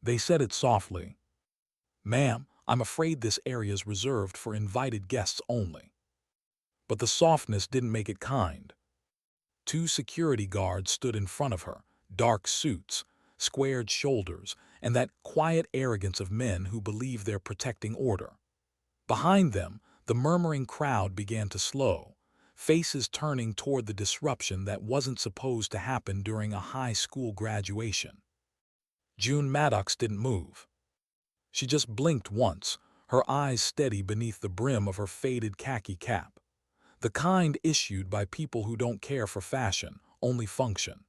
They said it softly. "Ma'am, I'm afraid this area's reserved for invited guests only." But the softness didn't make it kind. Two security guards stood in front of her, dark suits, squared shoulders, and that quiet arrogance of men who believe they're protecting order. Behind them, the murmuring crowd began to slow, faces turning toward the disruption that wasn't supposed to happen during a high school graduation. June Maddox didn't move. She just blinked once, her eyes steady beneath the brim of her faded khaki cap, the kind issued by people who don't care for fashion, only function.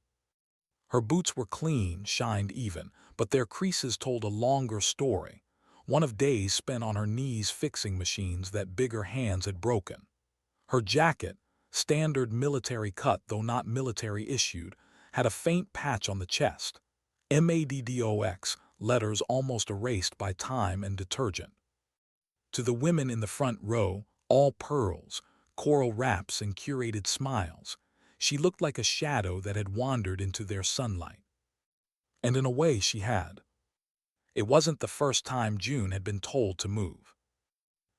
Her boots were clean, shined even, but their creases told a longer story, one of days spent on her knees fixing machines that bigger hands had broken. Her jacket, standard military cut though not military issued, had a faint patch on the chest. MADDOX, letters almost erased by time and detergent. To the women in the front row, all pearls, coral wraps and curated smiles, she looked like a shadow that had wandered into their sunlight. And in a way she had. It wasn't the first time June had been told to move.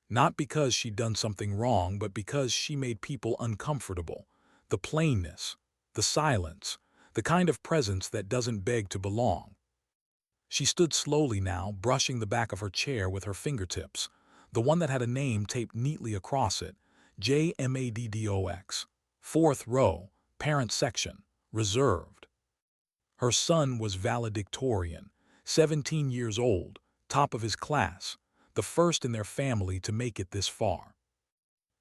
Not because she'd done something wrong, but because she made people uncomfortable. The plainness, the silence, the kind of presence that doesn't beg to belong. She stood slowly now, brushing the back of her chair with her fingertips, the one that had a name taped neatly across it, JMADDOX. Fourth row, parent section, reserved. Her son was valedictorian, 17 years old, top of his class, the first in their family to make it this far.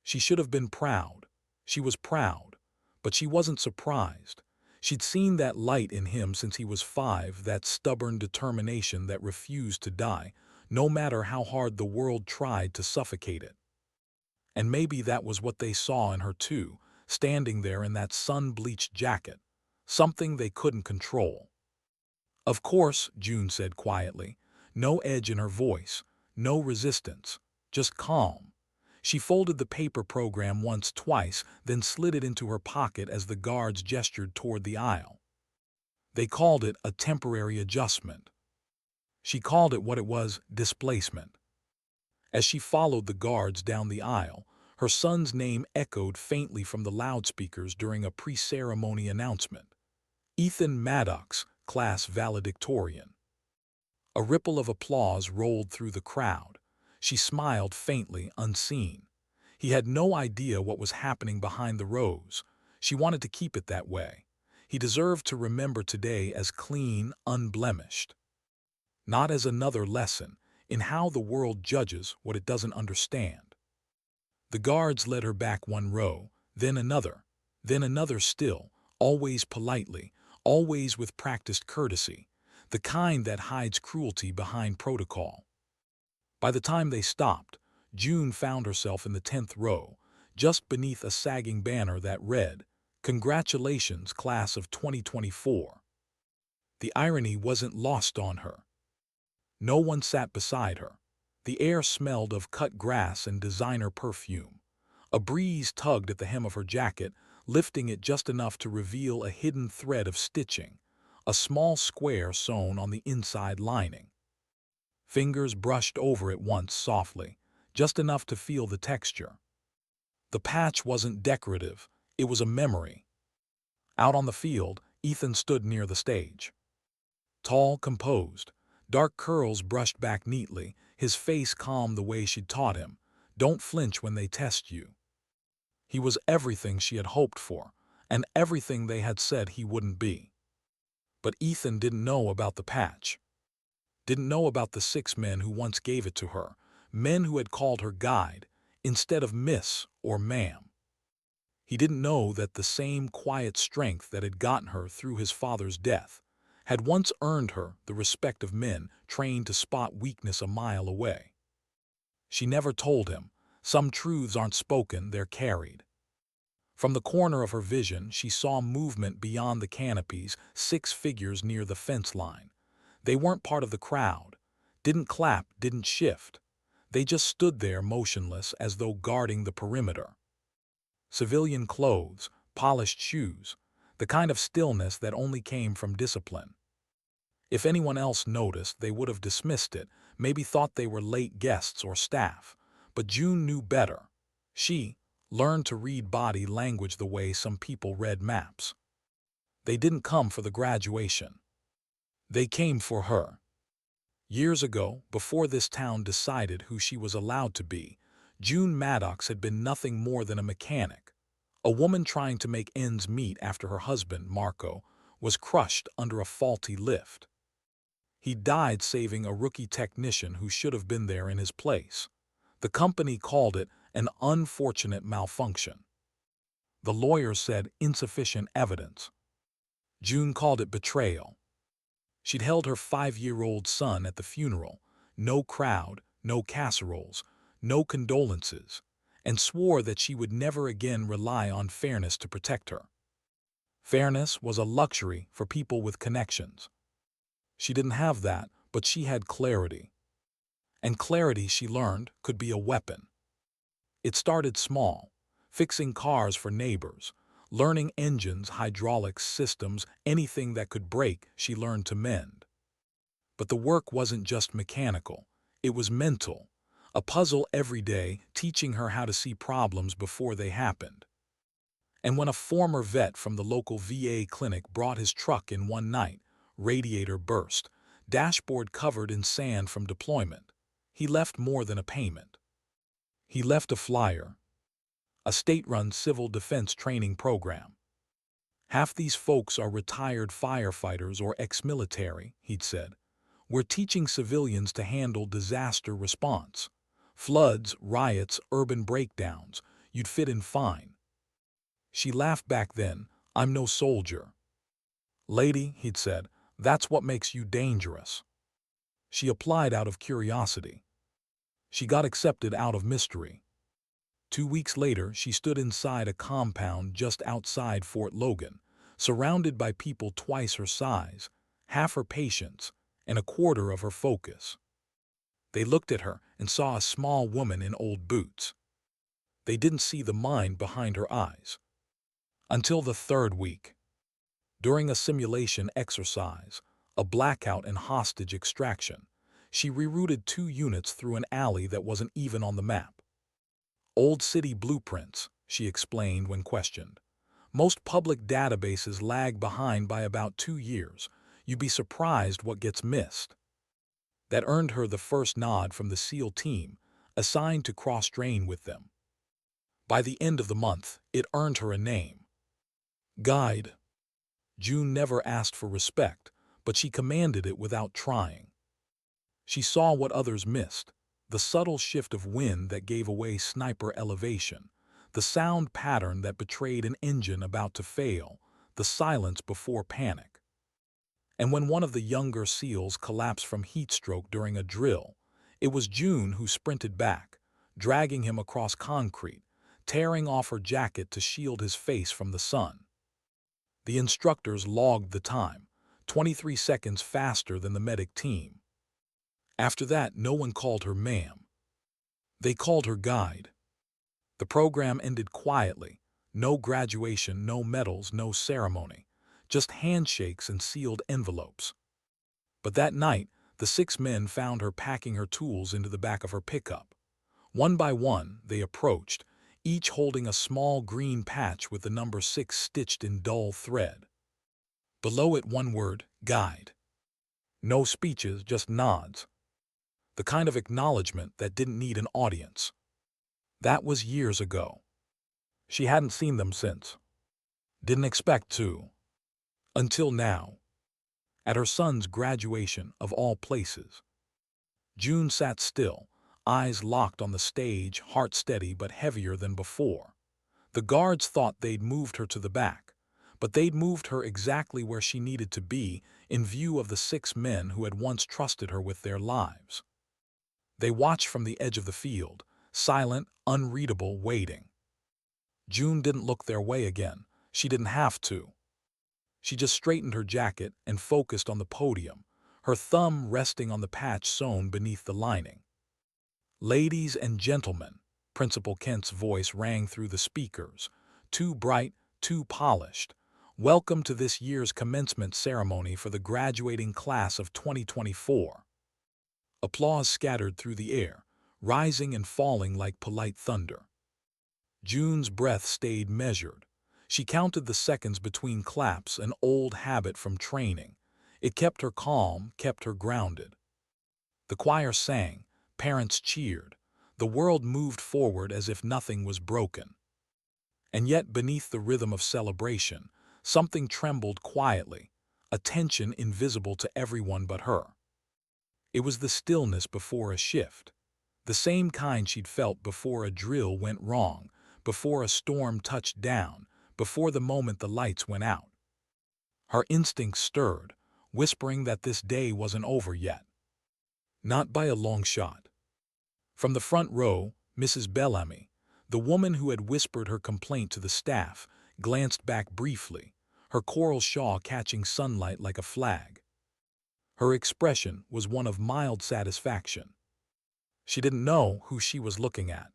She should have been proud. She was proud, but she wasn't surprised. She'd seen that light in him since he was 5, that stubborn determination that refused to die, no matter how hard the world tried to suffocate it. And maybe that was what they saw in her too, standing there in that sun-bleached jacket, something they couldn't control. "Of course," June said quietly, no edge in her voice, no resistance, just calm. She folded the paper program once, twice, then slid it into her pocket as the guards gestured toward the aisle. They called it a temporary adjustment. She called it what it was, displacement. As she followed the guards down the aisle, her son's name echoed faintly from the loudspeakers during a pre-ceremony announcement. Ethan Maddox, class valedictorian. A ripple of applause rolled through the crowd. She smiled faintly, unseen. He had no idea what was happening behind the rows. She wanted to keep it that way. He deserved to remember today as clean, unblemished. Not as another lesson in how the world judges what it doesn't understand. The guards led her back one row, then another still, always politely, always with practiced courtesy, the kind that hides cruelty behind protocol. By the time they stopped, June found herself in the 10th row, just beneath a sagging banner that read, "Congratulations, class of 2024. The irony wasn't lost on her. No one sat beside her. The air smelled of cut grass and designer perfume. A breeze tugged at the hem of her jacket, lifting it just enough to reveal a hidden thread of stitching, a small square sewn on the inside lining. Fingers brushed over it once softly, just enough to feel the texture. The patch wasn't decorative, it was a memory. Out on the field, Ethan stood near the stage. Tall, composed, dark curls brushed back neatly, his face calm the way she'd taught him. Don't flinch when they test you. He was everything she had hoped for, and everything they had said he wouldn't be. But Ethan didn't know about the patch. Didn't know about the 6 men who once gave it to her, men who had called her guide, instead of miss or ma'am. He didn't know that the same quiet strength that had gotten her through his father's death had once earned her the respect of men trained to spot weakness a mile away. She never told him, some truths aren't spoken, they're carried. From the corner of her vision, she saw movement beyond the canopies, 6 figures near the fence line. They weren't part of the crowd, didn't clap, didn't shift. They just stood there motionless as though guarding the perimeter. Civilian clothes, polished shoes, the kind of stillness that only came from discipline. If anyone else noticed, they would have dismissed it, maybe thought they were late guests or staff. But June knew better. She learned to read body language the way some people read maps. They didn't come for the graduation. They came for her. Years ago, before this town decided who she was allowed to be, June Maddox had been nothing more than a mechanic. A woman trying to make ends meet after her husband, Marco, was crushed under a faulty lift. He died saving a rookie technician who should have been there in his place. The company called it an unfortunate malfunction. The lawyers said insufficient evidence. June called it betrayal. She'd held her 5-year-old son at the funeral, no crowd, no casseroles, no condolences, and swore that she would never again rely on fairness to protect her. Fairness was a luxury for people with connections. She didn't have that, but she had clarity. And clarity, she learned, could be a weapon. It started small, fixing cars for neighbors, learning engines, hydraulics, systems, anything that could break, she learned to mend. But the work wasn't just mechanical, it was mental, a puzzle every day, teaching her how to see problems before they happened. And when a former vet from the local VA clinic brought his truck in one night, radiator burst, dashboard covered in sand from deployment, he left more than a payment. He left a flyer, a state-run civil defense training program. Half these folks are retired firefighters or ex-military, he'd said. We're teaching civilians to handle disaster response. Floods, riots, urban breakdowns. You'd fit in fine. She laughed back then. I'm no soldier. Lady, he'd said, that's what makes you dangerous. She applied out of curiosity. She got accepted out of mystery. 2 weeks later, she stood inside a compound just outside Fort Logan, surrounded by people twice her size, half her patience, and a quarter of her focus. They looked at her and saw a small woman in old boots. They didn't see the mind behind her eyes. Until the 3rd week. During a simulation exercise, a blackout and hostage extraction, she rerouted 2 units through an alley that wasn't even on the map. Old city blueprints, she explained when questioned. Most public databases lag behind by about 2 years. You'd be surprised what gets missed. That earned her the first nod from the SEAL team, assigned to cross-train with them. By the end of the month, it earned her a name. Guide. June never asked for respect, but she commanded it without trying. She saw what others missed, the subtle shift of wind that gave away sniper elevation, the sound pattern that betrayed an engine about to fail, the silence before panic. And when one of the younger SEALs collapsed from heat stroke during a drill, it was June who sprinted back, dragging him across concrete, tearing off her jacket to shield his face from the sun. The instructors logged the time, 23 seconds faster than the medic team. After that, no one called her ma'am. They called her guide. The program ended quietly. No graduation, no medals, no ceremony. Just handshakes and sealed envelopes. But that night, the 6 men found her packing her tools into the back of her pickup. One by one, they approached, each holding a small green patch with the number 6 stitched in dull thread. Below it, one word, guide. No speeches, just nods. The kind of acknowledgement that didn't need an audience. That was years ago. She hadn't seen them since. Didn't expect to. Until now. At her son's graduation, of all places. June sat still, eyes locked on the stage, heart steady but heavier than before. The guards thought they'd moved her to the back, but they'd moved her exactly where she needed to be in view of the 6 men who had once trusted her with their lives. They watched from the edge of the field, silent, unreadable, waiting. June didn't look their way again. She didn't have to. She just straightened her jacket and focused on the podium, her thumb resting on the patch sewn beneath the lining. Ladies and gentlemen, Principal Kent's voice rang through the speakers, too bright, too polished. Welcome to this year's commencement ceremony for the graduating class of 2024. Applause scattered through the air, rising and falling like polite thunder. June's breath stayed measured. She counted the seconds between claps, an old habit from training. It kept her calm, kept her grounded. The choir sang, parents cheered. The world moved forward as if nothing was broken. And yet beneath the rhythm of celebration, something trembled quietly, a tension invisible to everyone but her. It was the stillness before a shift, the same kind she'd felt before a drill went wrong, before a storm touched down, before the moment the lights went out. Her instincts stirred, whispering that this day wasn't over yet. Not by a long shot. From the front row, Mrs. Bellamy, the woman who had whispered her complaint to the staff, glanced back briefly, her coral shawl catching sunlight like a flag. Her expression was one of mild satisfaction. She didn't know who she was looking at.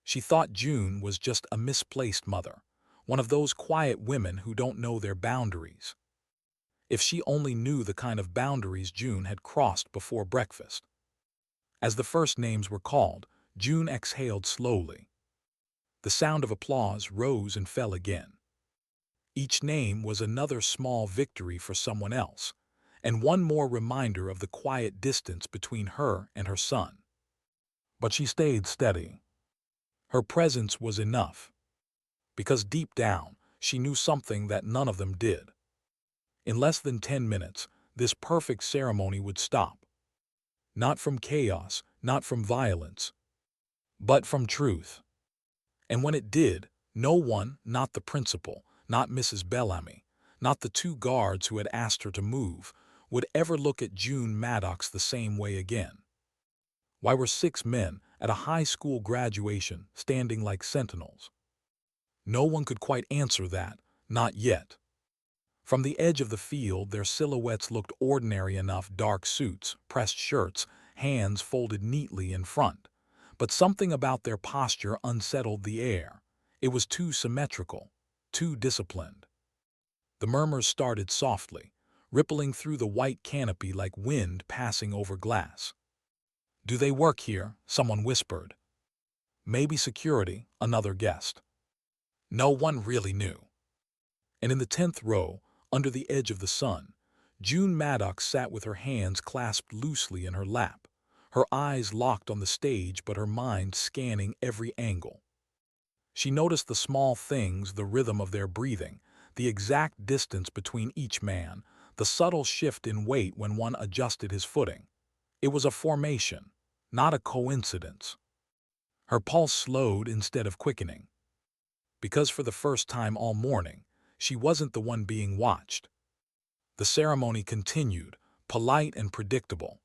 She thought June was just a misplaced mother, one of those quiet women who don't know their boundaries. If she only knew the kind of boundaries June had crossed before breakfast. As the first names were called, June exhaled slowly. The sound of applause rose and fell again. Each name was another small victory for someone else, and one more reminder of the quiet distance between her and her son. But she stayed steady. Her presence was enough, because deep down, she knew something that none of them did. In less than 10 minutes, this perfect ceremony would stop. Not from chaos, not from violence, but from truth. And when it did, no one, not the principal, not Mrs. Bellamy, not the two guards who had asked her to move, would ever look at June Maddox the same way again. Why were 6 men at a high school graduation standing like sentinels? No one could quite answer that, not yet. From the edge of the field, their silhouettes looked ordinary enough: dark suits, pressed shirts, hands folded neatly in front. But something about their posture unsettled the air. It was too symmetrical, too disciplined. The murmurs started softly, rippling through the white canopy like wind passing over glass. "Do they work here?" someone whispered. "Maybe security," another guessed. No one really knew. And in the 10th row, under the edge of the sun, June Maddox sat with her hands clasped loosely in her lap, her eyes locked on the stage but her mind scanning every angle. She noticed the small things, the rhythm of their breathing, the exact distance between each man, the subtle shift in weight when one adjusted his footing. It was a formation, not a coincidence. Her pulse slowed instead of quickening. Because for the first time all morning, she wasn't the one being watched. The ceremony continued, polite and predictable.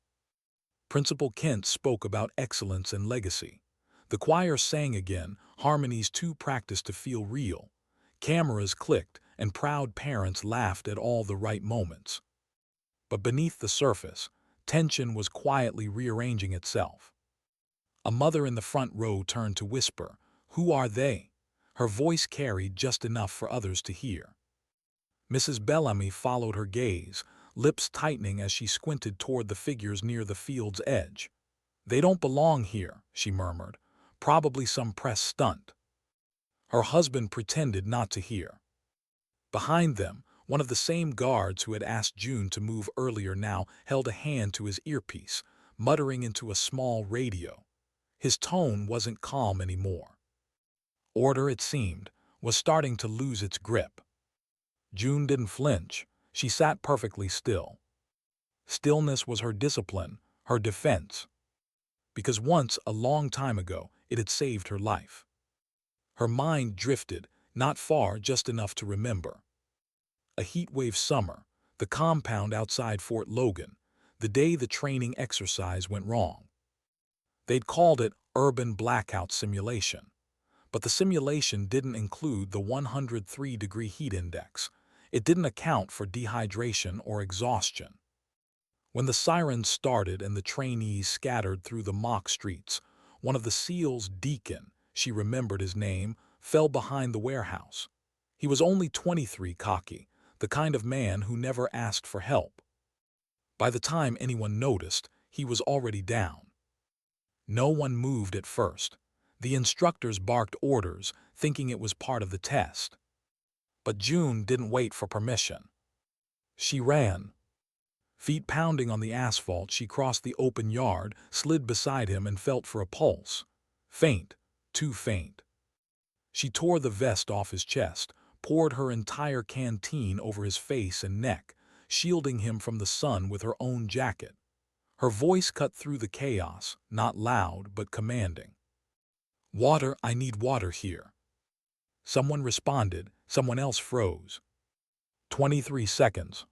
Principal Kent spoke about excellence and legacy. The choir sang again, harmonies too practiced to feel real. Cameras clicked, and proud parents laughed at all the right moments. But beneath the surface, tension was quietly rearranging itself. A mother in the front row turned to whisper, "Who are they?" Her voice carried just enough for others to hear. Mrs. Bellamy followed her gaze, lips tightening as she squinted toward the figures near the field's edge. "They don't belong here," she murmured. "Probably some press stunt." Her husband pretended not to hear. Behind them, one of the same guards who had asked June to move earlier now held a hand to his earpiece, muttering into a small radio. His tone wasn't calm anymore. Order, it seemed, was starting to lose its grip. June didn't flinch. She sat perfectly still. Stillness was her discipline, her defense. Because once, a long time ago, it had saved her life. Her mind drifted, not far, just enough to remember. A heatwave summer, the compound outside Fort Logan, the day the training exercise went wrong. They'd called it urban blackout simulation. But the simulation didn't include the 103-degree heat index. It didn't account for dehydration or exhaustion. When the sirens started and the trainees scattered through the mock streets, one of the SEALs, Deacon, she remembered his name, fell behind the warehouse. He was only 23, cocky, the kind of man who never asked for help. By the time anyone noticed, he was already down. No one moved at first. The instructors barked orders, thinking it was part of the test. But June didn't wait for permission. She ran. Feet pounding on the asphalt, she crossed the open yard, slid beside him, and felt for a pulse. Faint, too faint. She tore the vest off his chest, poured her entire canteen over his face and neck, shielding him from the sun with her own jacket. Her voice cut through the chaos, not loud but commanding. "Water, I need water here." Someone responded, someone else froze. 23 seconds.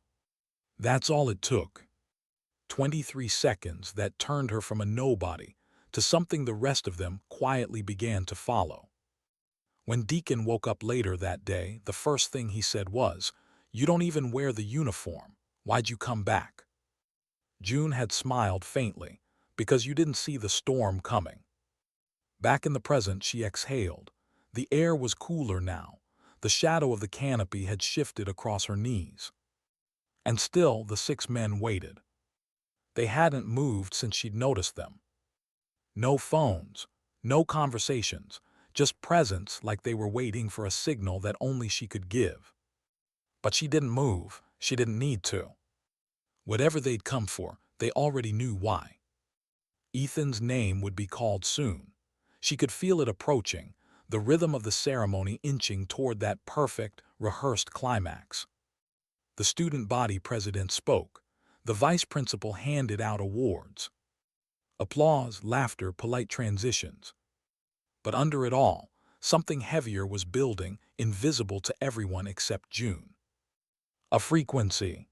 That's all it took. 23 seconds that turned her from a nobody to something the rest of them quietly began to follow. When Deacon woke up later that day, the first thing he said was, "You don't even wear the uniform. Why'd you come back?" June had smiled faintly, "Because you didn't see the storm coming." Back in the present, she exhaled. The air was cooler now. The shadow of the canopy had shifted across her knees. And still the 6 men waited. They hadn't moved since she'd noticed them. No phones, no conversations, just presence, like they were waiting for a signal that only she could give. But she didn't move. She didn't need to. Whatever they'd come for, they already knew why. Ethan's name would be called soon. She could feel it approaching, the rhythm of the ceremony inching toward that perfect, rehearsed climax. The student body president spoke. The vice principal handed out awards. Applause, laughter, polite transitions. But under it all, something heavier was building, invisible to everyone except June. A frequency.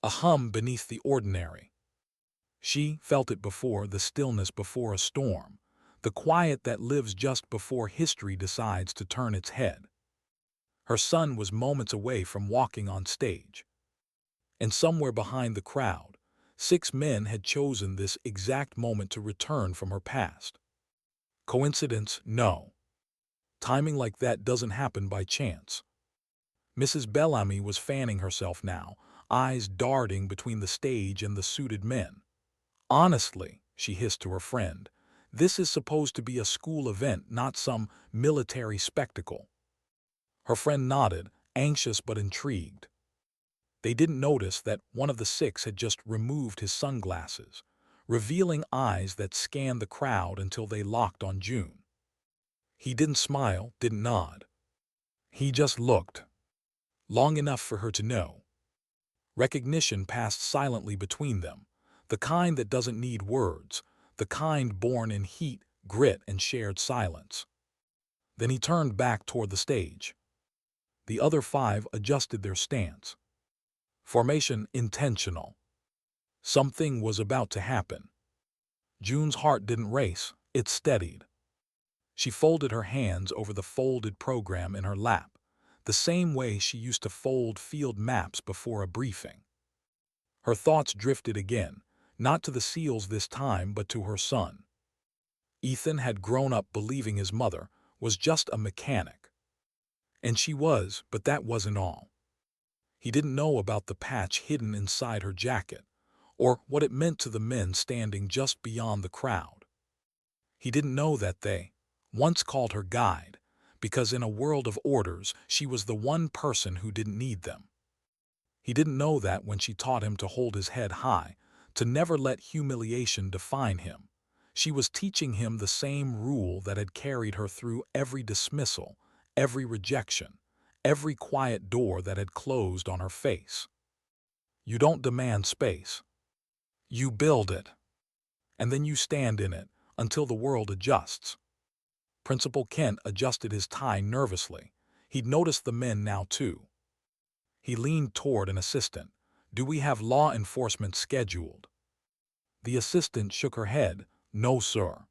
A hum beneath the ordinary. She felt it before, the stillness before a storm, the quiet that lives just before history decides to turn its head. Her son was moments away from walking on stage. And somewhere behind the crowd, 6 men had chosen this exact moment to return from her past. Coincidence? No. Timing like that doesn't happen by chance. Mrs. Bellamy was fanning herself now, eyes darting between the stage and the suited men. "Honestly," she hissed to her friend, "this is supposed to be a school event, not some military spectacle." Her friend nodded, anxious but intrigued. They didn't notice that one of the 6 had just removed his sunglasses, revealing eyes that scanned the crowd until they locked on June. He didn't smile, didn't nod. He just looked. Long enough for her to know. Recognition passed silently between them, the kind that doesn't need words, the kind born in heat, grit, and shared silence. Then he turned back toward the stage. The other 5 adjusted their stance. Formation intentional. Something was about to happen. June's heart didn't race, it steadied. She folded her hands over the folded program in her lap, the same way she used to fold field maps before a briefing. Her thoughts drifted again, not to the SEALs this time, but to her son. Ethan had grown up believing his mother was just a mechanic. And she was, but that wasn't all. He didn't know about the patch hidden inside her jacket, or what it meant to the men standing just beyond the crowd. He didn't know that they once called her guide, because in a world of orders, she was the one person who didn't need them. He didn't know that when she taught him to hold his head high, to never let humiliation define him, she was teaching him the same rule that had carried her through every dismissal, every rejection, every quiet door that had closed on her face. You don't demand space. You build it. And then you stand in it until the world adjusts. Principal Kent adjusted his tie nervously. He'd noticed the men now too. He leaned toward an assistant. "Do we have law enforcement scheduled?" The assistant shook her head. "No, sir."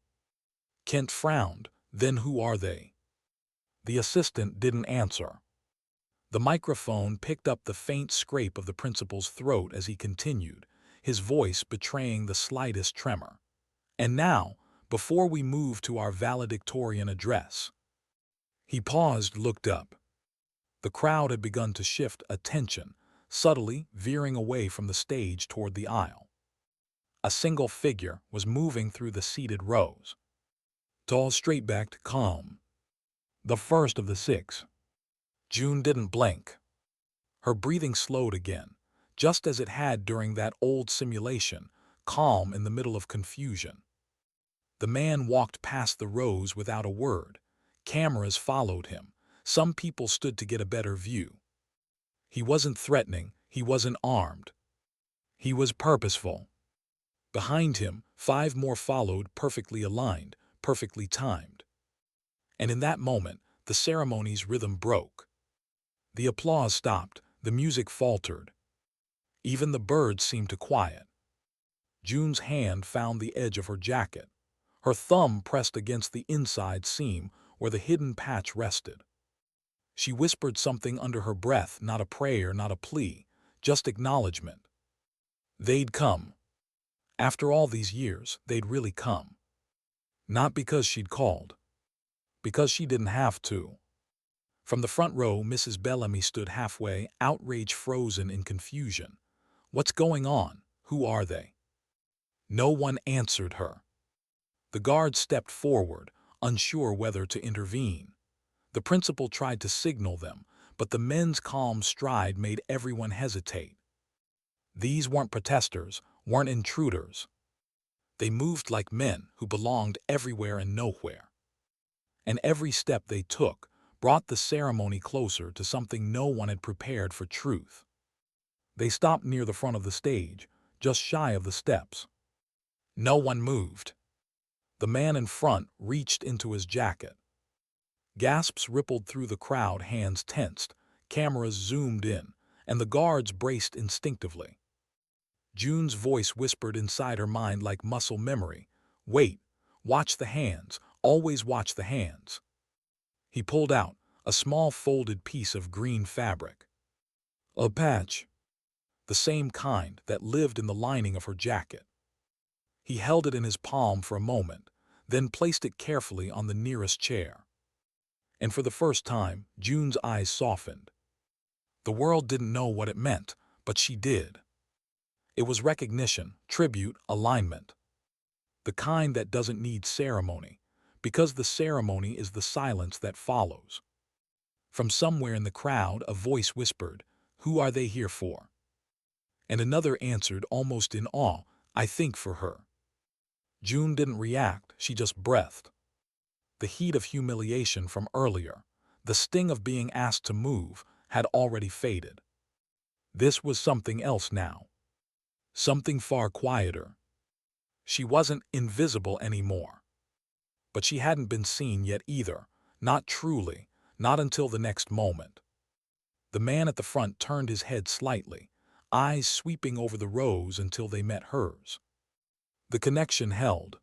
Kent frowned. "Then who are they?" The assistant didn't answer. The microphone picked up the faint scrape of the principal's throat as he continued, his voice betraying the slightest tremor. "And now, before we move to our valedictorian address." He paused, looked up. The crowd had begun to shift attention, subtly veering away from the stage toward the aisle. A single figure was moving through the seated rows. Tall, straight-backed, calm. The first of the six. June didn't blink. Her breathing slowed again, just as it had during that old simulation, calm in the middle of confusion. The man walked past the rows without a word. Cameras followed him. Some people stood to get a better view. He wasn't threatening, he wasn't armed. He was purposeful. Behind him, 5 more followed, perfectly aligned, perfectly timed. And in that moment, the ceremony's rhythm broke. The applause stopped, the music faltered. Even the birds seemed to quiet. June's hand found the edge of her jacket. Her thumb pressed against the inside seam where the hidden patch rested. She whispered something under her breath, not a prayer, not a plea, just acknowledgement. They'd come. After all these years, they'd really come. Not because she'd called. Because she didn't have to. From the front row, Mrs. Bellamy stood halfway, outrage frozen in confusion. What's going on? Who are they? No one answered her. The guard stepped forward, unsure whether to intervene. The principal tried to signal them, but the men's calm stride made everyone hesitate. These weren't protesters, weren't intruders. They moved like men who belonged everywhere and nowhere. And every step they took brought the ceremony closer to something no one had prepared for: truth. They stopped near the front of the stage, just shy of the steps. No one moved. The man in front reached into his jacket. Gasps rippled through the crowd, hands tensed, cameras zoomed in, and the guards braced instinctively. June's voice whispered inside her mind like muscle memory, "Wait, watch the hands, always watch the hands." He pulled out a small folded piece of green fabric. A patch. The same kind that lived in the lining of her jacket. He held it in his palm for a moment, then placed it carefully on the nearest chair. And for the first time, June's eyes softened. The world didn't know what it meant, but she did. It was recognition, tribute, alignment. The kind that doesn't need ceremony, because the ceremony is the silence that follows. From somewhere in the crowd, a voice whispered, "Who are they here for?" And another answered almost in awe, "I think for her." June didn't react, she just breathed. The heat of humiliation from earlier, the sting of being asked to move, had already faded. This was something else now. Something far quieter. She wasn't invisible anymore. But she hadn't been seen yet either, not truly, not until the next moment. The man at the front turned his head slightly, eyes sweeping over the rows until they met hers. The connection held.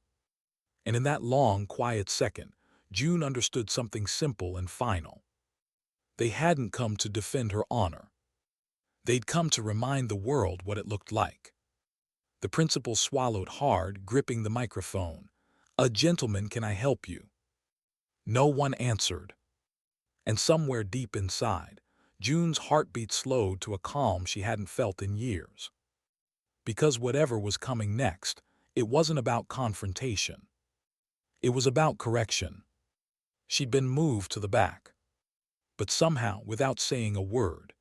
And in that long, quiet second, June understood something simple and final. They hadn't come to defend her honor. They'd come to remind the world what it looked like. The principal swallowed hard, gripping the microphone. "A gentleman, can I help you?" No one answered. And somewhere deep inside, June's heartbeat slowed to a calm she hadn't felt in years. Because whatever was coming next, it wasn't about confrontation. It was about correction. She'd been moved to the back. But somehow, without saying a word,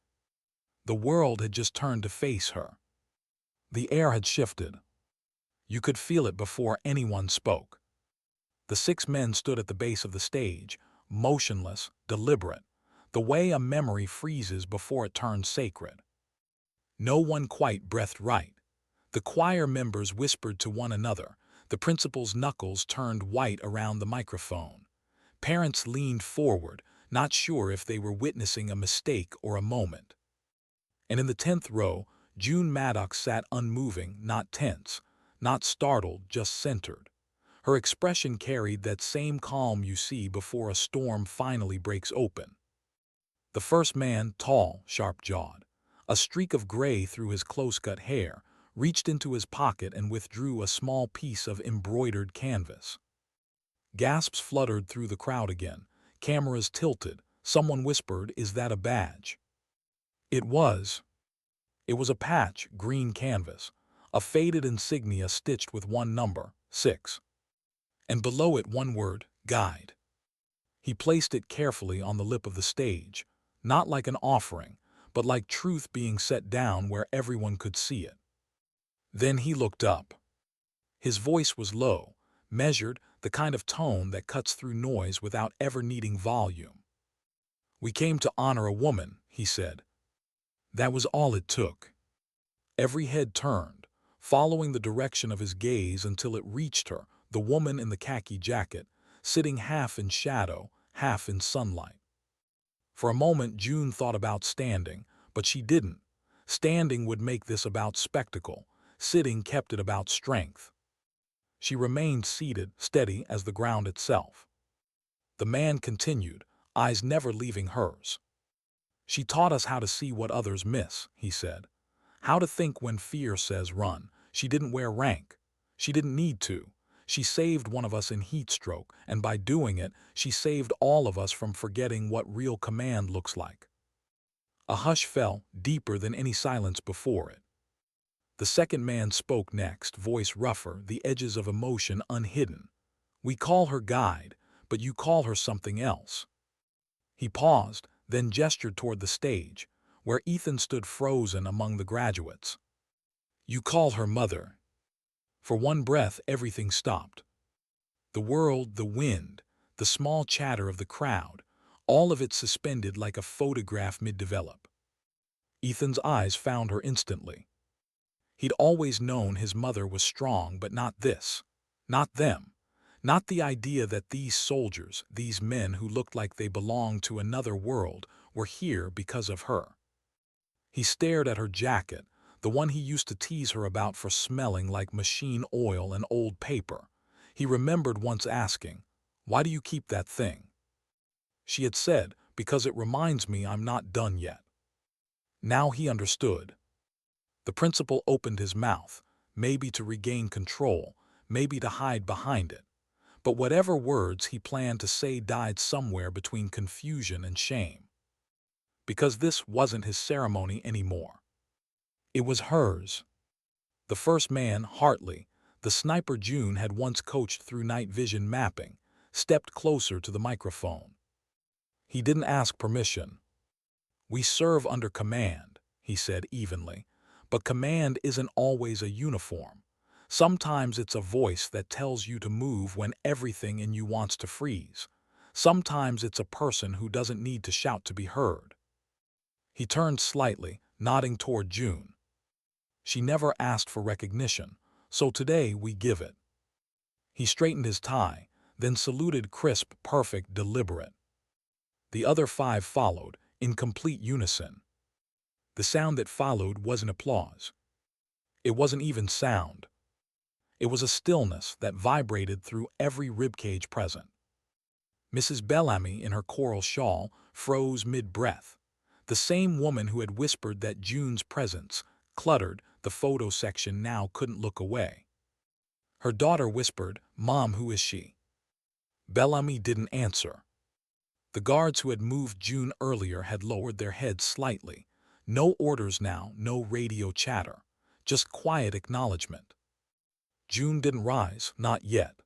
the world had just turned to face her. The air had shifted. You could feel it before anyone spoke. The 6 men stood at the base of the stage, motionless, deliberate, the way a memory freezes before it turns sacred. No one quite breathed right. The choir members whispered to one another. The principal's knuckles turned white around the microphone. Parents leaned forward, not sure if they were witnessing a mistake or a moment. And in the 10th row, June Maddox sat unmoving, not tense, not startled, just centered. Her expression carried that same calm you see before a storm finally breaks open. The first man, tall, sharp-jawed, a streak of gray through his close-cut hair, reached into his pocket and withdrew a small piece of embroidered canvas. Gasps fluttered through the crowd again, cameras tilted, Someone whispered, "Is that a badge?" It was. It was a patch, green canvas, a faded insignia stitched with one number, 6. And below it one word, guide. He placed it carefully on the lip of the stage, not like an offering, but like truth being set down where everyone could see it. Then he looked up. His voice was low, measured, the kind of tone that cuts through noise without ever needing volume. "We came to honor a woman," he said. That was all it took. Every head turned, following the direction of his gaze until it reached her, the woman in the khaki jacket, sitting half in shadow, half in sunlight. For a moment June thought about standing, but she didn't. Standing would make this about spectacle. Sitting kept it about strength. She remained seated, steady as the ground itself. The man continued, eyes never leaving hers. "She taught us how to see what others miss," he said. "How to think when fear says run." She didn't wear rank. She didn't need to. She saved one of us in heat stroke, and by doing it, she saved all of us from forgetting what real command looks like. A hush fell, deeper than any silence before it. The second man spoke next, voice rougher, the edges of emotion unhidden. "We call her guide, but you call her something else." He paused, then gestured toward the stage, where Ethan stood frozen among the graduates. "You call her mother." For one breath, everything stopped. The world, the wind, the small chatter of the crowd, all of it suspended like a photograph mid-develop. Ethan's eyes found her instantly. He'd always known his mother was strong, but not this. Not them. Not the idea that these soldiers, these men who looked like they belonged to another world, were here because of her. He stared at her jacket, the one he used to tease her about for smelling like machine oil and old paper. He remembered once asking, "Why do you keep that thing?" She had said, "Because it reminds me I'm not done yet." Now he understood. The principal opened his mouth, maybe to regain control, maybe to hide behind it. But whatever words he planned to say died somewhere between confusion and shame. Because this wasn't his ceremony anymore. It was hers. The first man, Hartley, the sniper June had once coached through night vision mapping, stepped closer to the microphone. He didn't ask permission. "We serve under command," he said evenly. "But command isn't always a uniform. Sometimes it's a voice that tells you to move when everything in you wants to freeze. Sometimes it's a person who doesn't need to shout to be heard." He turned slightly, nodding toward June. "She never asked for recognition, so today we give it." He straightened his tie, then saluted crisp, perfect, deliberate. The other 5 followed, in complete unison. The sound that followed wasn't applause. It wasn't even sound. It was a stillness that vibrated through every ribcage present. Mrs. Bellamy, in her coral shawl, froze mid-breath. The same woman who had whispered that June's presence cluttered the photo section now couldn't look away. Her daughter whispered, "Mom, who is she?" Bellamy didn't answer. The guards who had moved June earlier had lowered their heads slightly. No orders now, no radio chatter, just quiet acknowledgement. June didn't rise, not yet.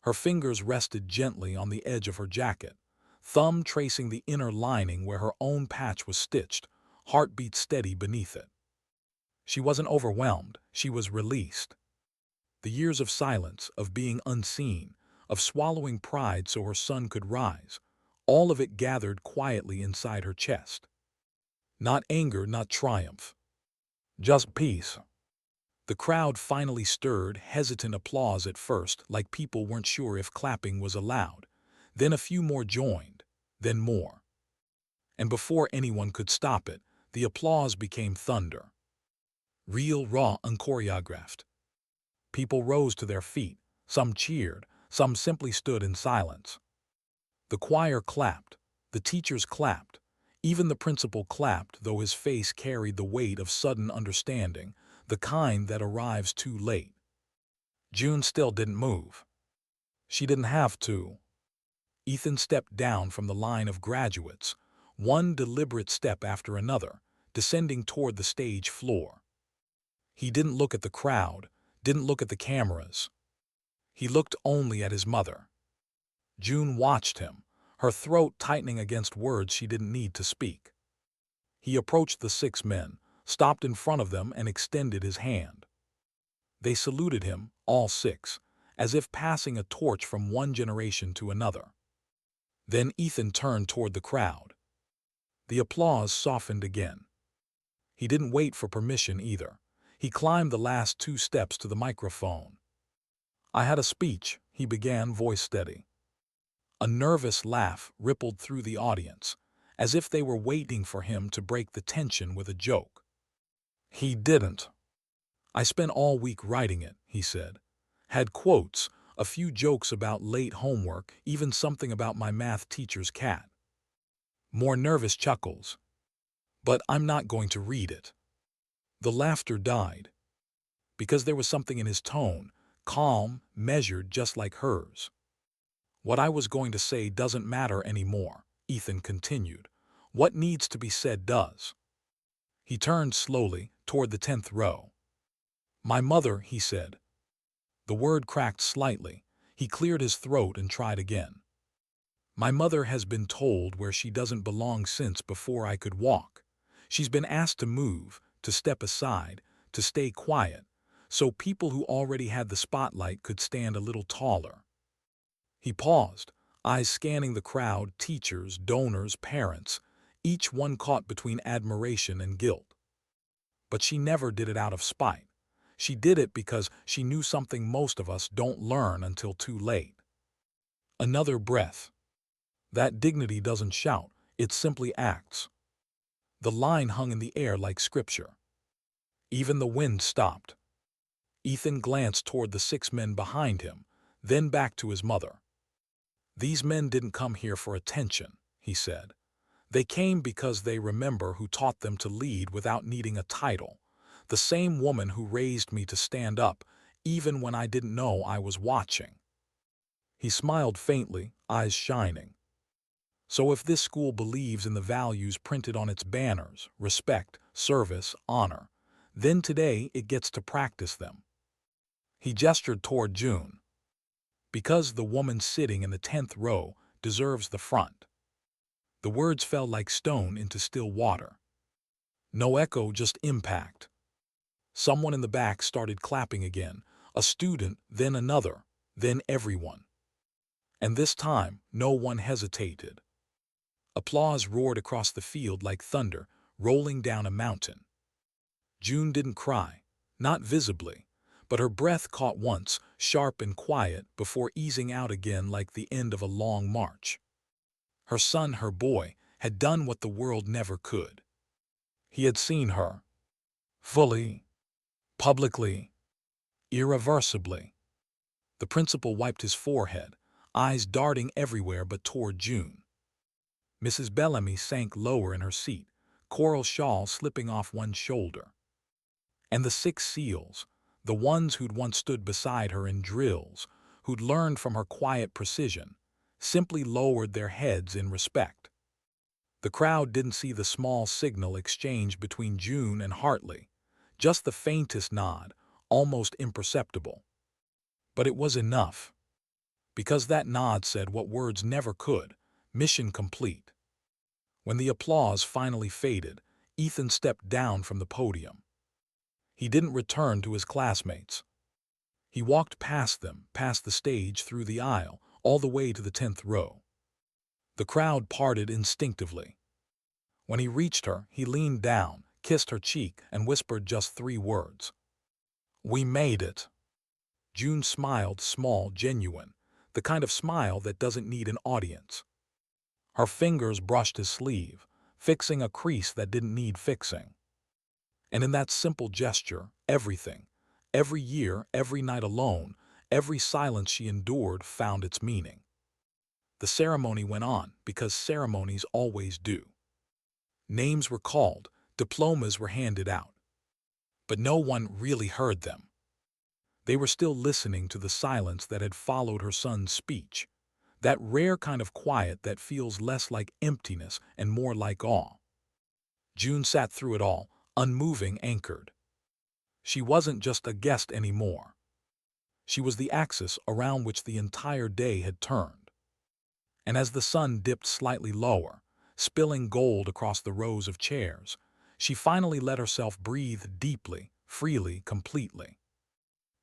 Her fingers rested gently on the edge of her jacket, thumb tracing the inner lining where her own patch was stitched, heartbeat steady beneath it. She wasn't overwhelmed, she was released. The years of silence, of being unseen, of swallowing pride so her son could rise, all of it gathered quietly inside her chest. Not anger, not triumph. Just peace. The crowd finally stirred, hesitant applause at first, like people weren't sure if clapping was allowed. Then a few more joined, then more. And before anyone could stop it, the applause became thunder. Real, raw, unchoreographed. People rose to their feet, some cheered, some simply stood in silence. The choir clapped, the teachers clapped, even the principal clapped, though his face carried the weight of sudden understanding, the kind that arrives too late. June still didn't move. She didn't have to. Ethan stepped down from the line of graduates, one deliberate step after another, descending toward the stage floor. He didn't look at the crowd, didn't look at the cameras. He looked only at his mother. June watched him, her throat tightening against words she didn't need to speak. He approached the 6 men, stopped in front of them, and extended his hand. They saluted him, all 6, as if passing a torch from one generation to another. Then Ethan turned toward the crowd. The applause softened again. He didn't wait for permission either. He climbed the last 2 steps to the microphone. "I had a speech," he began, voice steady. A nervous laugh rippled through the audience, as if they were waiting for him to break the tension with a joke. He didn't. "I spent all week writing it," he said. "Had quotes, a few jokes about late homework, even something about my math teacher's cat." More nervous chuckles. "But I'm not going to read it." The laughter died, because there was something in his tone, calm, measured, just like hers. "What I was going to say doesn't matter anymore," Ethan continued. "What needs to be said does." He turned slowly toward the 10th row. "My mother," he said. The word cracked slightly. He cleared his throat and tried again. "My mother has been told where she doesn't belong since before I could walk. She's been asked to move, to step aside, to stay quiet, so people who already had the spotlight could stand a little taller." He paused, eyes scanning the crowd, teachers, donors, parents, each one caught between admiration and guilt. But she never did it out of spite. She did it because she knew something most of us don't learn until too late. Another breath. That dignity doesn't shout, it simply acts. The line hung in the air like scripture. Even the wind stopped. Ethan glanced toward the 6 men behind him, then back to his mother. "These men didn't come here for attention," he said. "They came because they remember who taught them to lead without needing a title. The same woman who raised me to stand up, even when I didn't know I was watching." He smiled faintly, eyes shining. "So if this school believes in the values printed on its banners, respect, service, honor, then today it gets to practice them." He gestured toward June. "Because the woman sitting in the 10th row deserves the front." The words fell like stone into still water. No echo, just impact. Someone in the back started clapping again, a student, then another, then everyone. And this time, no one hesitated. Applause roared across the field like thunder, rolling down a mountain. June didn't cry, not visibly, but her breath caught once, sharp and quiet, before easing out again like the end of a long march. Her son, her boy, had done what the world never could. He had seen her. Fully. Publicly. Irreversibly. The principal wiped his forehead, eyes darting everywhere but toward June. Mrs. Bellamy sank lower in her seat, coral shawl slipping off one shoulder. And the 6 SEALs, the ones who'd once stood beside her in drills, who'd learned from her quiet precision, simply lowered their heads in respect. The crowd didn't see the small signal exchange between June and Hartley, just the faintest nod, almost imperceptible. But it was enough. Because that nod said what words never could: mission complete. When the applause finally faded, Ethan stepped down from the podium. He didn't return to his classmates. He walked past them, past the stage, through the aisle, all the way to the 10th row. The crowd parted instinctively. When he reached her, he leaned down, kissed her cheek, and whispered just 3 words. "We made it." June smiled, small, genuine, the kind of smile that doesn't need an audience. Her fingers brushed his sleeve, fixing a crease that didn't need fixing. And in that simple gesture, everything, every year, every night alone, every silence she endured found its meaning. The ceremony went on, because ceremonies always do. Names were called, diplomas were handed out. But no one really heard them. They were still listening to the silence that had followed her son's speech, That rare kind of quiet that feels less like emptiness and more like awe. June sat through it all, unmoving, anchored. She wasn't just a guest anymore. She was the axis around which the entire day had turned. And as the sun dipped slightly lower, spilling gold across the rows of chairs, she finally let herself breathe deeply, freely, completely.